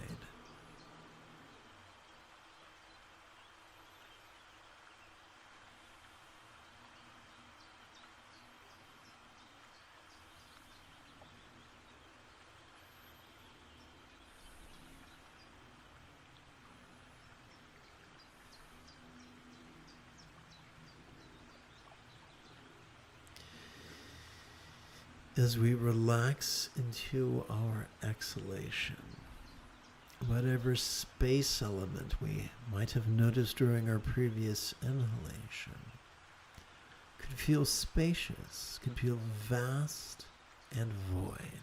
As we relax into our exhalation, whatever space element we might have noticed during our previous inhalation could feel spacious, could feel vast and void.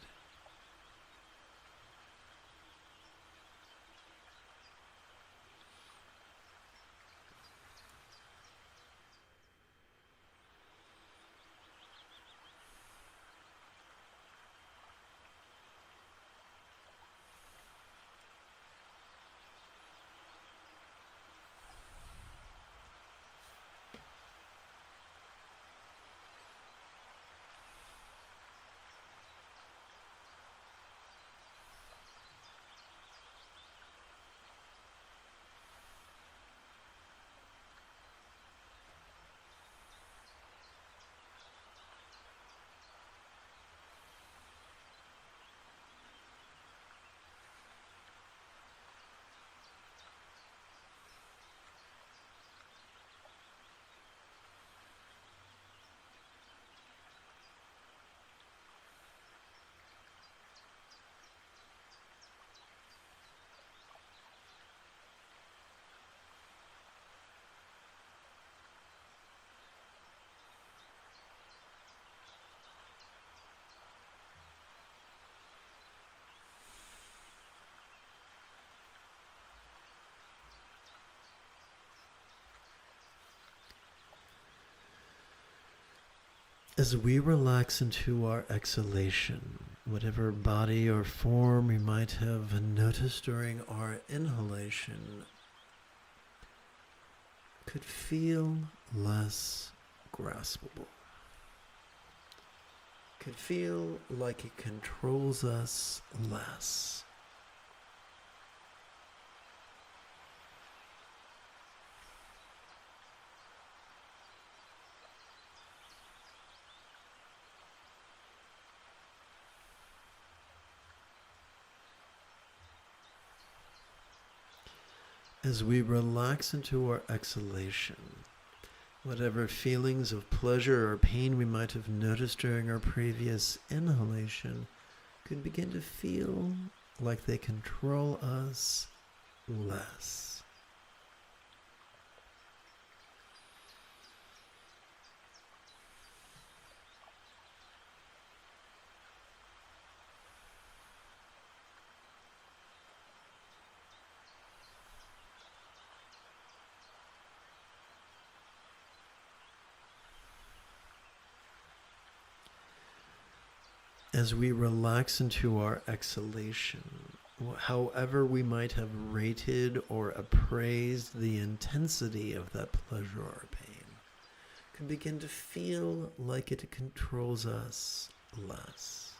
As we relax into our exhalation, whatever body or form we might have noticed during our inhalation could feel less graspable, could feel like it controls us less. As we relax into our exhalation, whatever feelings of pleasure or pain we might have noticed during our previous inhalation could begin to feel like they control us less. As we relax into our exhalation, however we might have rated or appraised the intensity of that pleasure or pain, can begin to feel like it controls us less.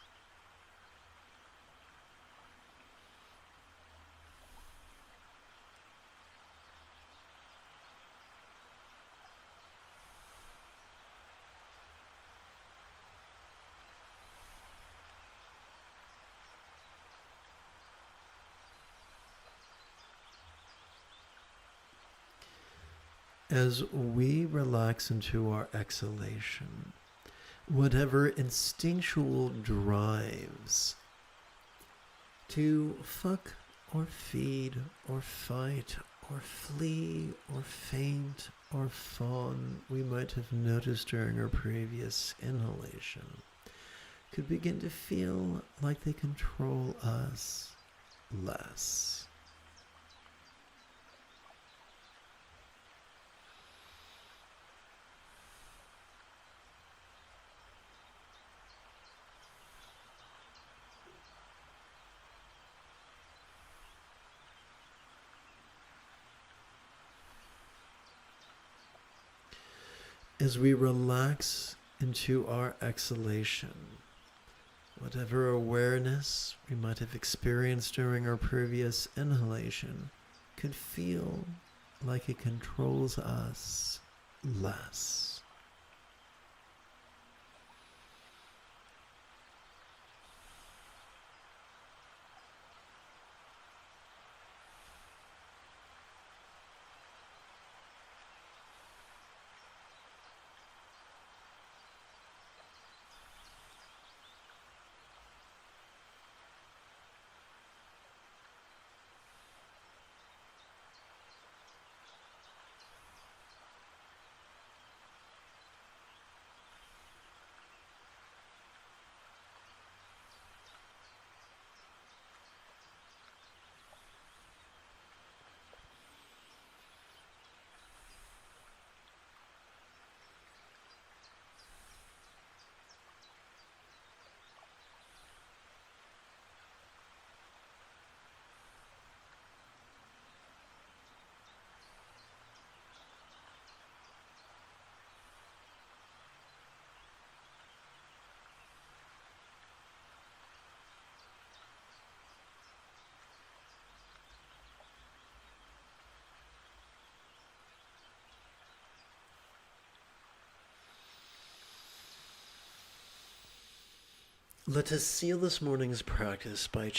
As we relax into our exhalation, whatever instinctual drives to fuck or feed or fight or flee or faint or fawn we might have noticed during our previous inhalation could begin to feel like they control us less. As we relax into our exhalation, whatever awareness we might have experienced during our previous inhalation could feel like it controls us less. Let us seal this morning's practice by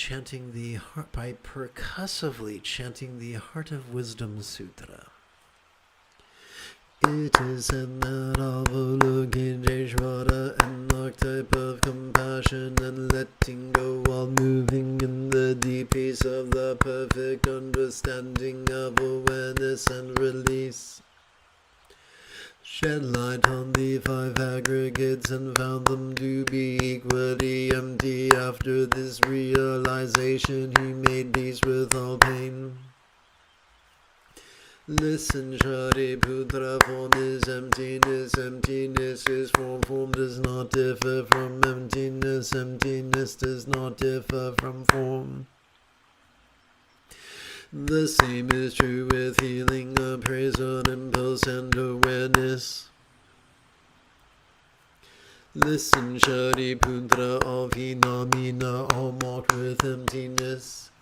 percussively chanting the Heart of Wisdom Sutra. It is said that Avalokiteshvara and archetype of compassion and letting go while moving in the deep peace of the perfect understanding of awareness and release. Shed light on the five aggregates and found them to be equally empty. After this realization, he made peace with all pain. Listen, Shariputra, form is emptiness, emptiness is form, form does not differ from emptiness, emptiness does not differ from form. The same is true with healing, appraisal, impulse, and awareness. Listen, Shariputra, all phenomena are marked with emptiness.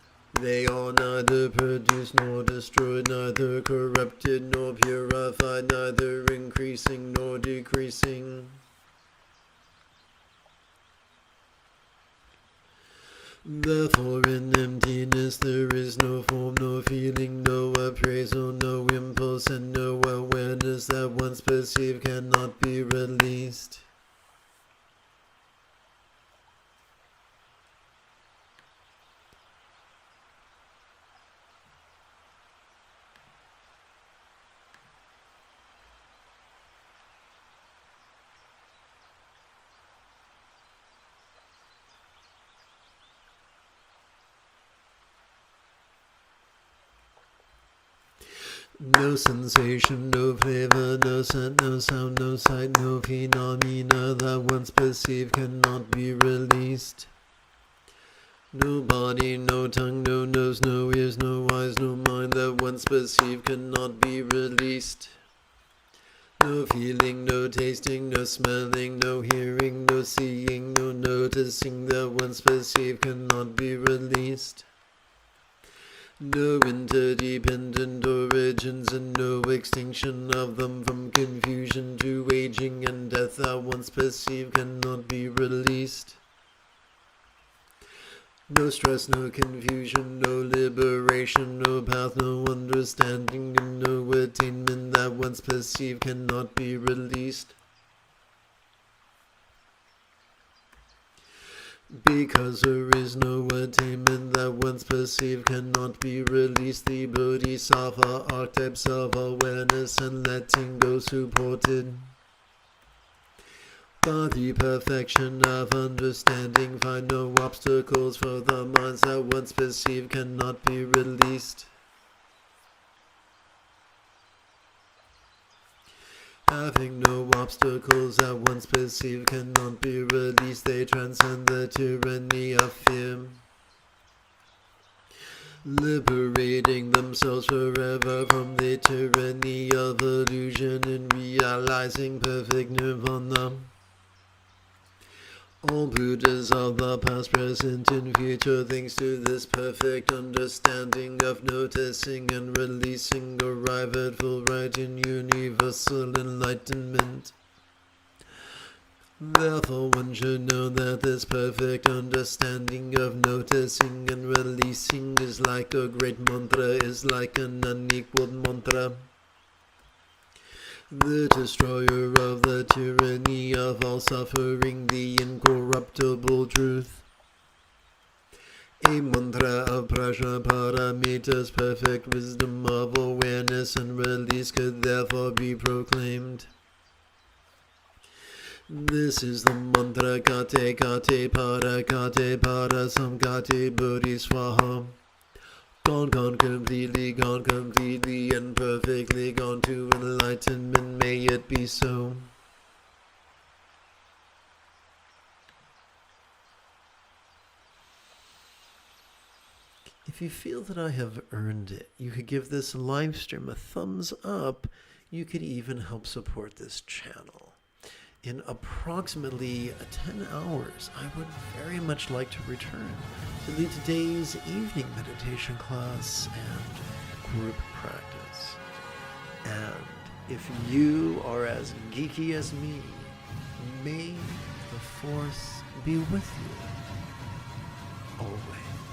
They are neither produced nor destroyed, neither corrupted nor purified, neither increasing nor decreasing. Therefore in emptiness there is no form, no feeling, no appraisal, no impulse, and no awareness that once perceived cannot be released. No sensation, no flavor, no scent, no sound, no sight, no phenomena that once perceived cannot be released. No body, no tongue, no nose, no ears, no eyes, no mind that once perceived cannot be released. No feeling, no tasting, no smelling, no hearing, no seeing, no noticing that once perceived cannot be released. No interdependent origins and no extinction of them, from confusion to aging and death that once perceived cannot be released. No stress, no confusion, no liberation, no path, no understanding, and no attainment that once perceived cannot be released. Because there is no attainment that once perceived cannot be released, the Bodhisattva archetypes of awareness and letting go supported by the perfection of understanding, find no obstacles for the minds that once perceived cannot be released. Having no obstacles that once perceived cannot be released, they transcend the tyranny of fear, liberating themselves forever from the tyranny of illusion and realizing perfect nirvana. All Buddhas of the past, present, and future, thanks to this perfect understanding of noticing and releasing, arrive at full right in universal enlightenment. Therefore, one should know that this perfect understanding of noticing and releasing is like a great mantra, is like an unequaled mantra, the destroyer of the tyranny of all suffering, the incorruptible truth. A mantra of Prajnaparamita's perfect wisdom of awareness and release could therefore be proclaimed. This is the mantra Kate Kate Para Samkate Bodhi Swaha. Gone completely and perfectly gone to enlightenment, may it be so. If you feel that I have earned it, you could give this live stream a thumbs up. You could even help support this channel. In approximately 10 hours, I would very much like to return to lead today's evening meditation class and group practice. And if you are as geeky as me, may the Force be with you always.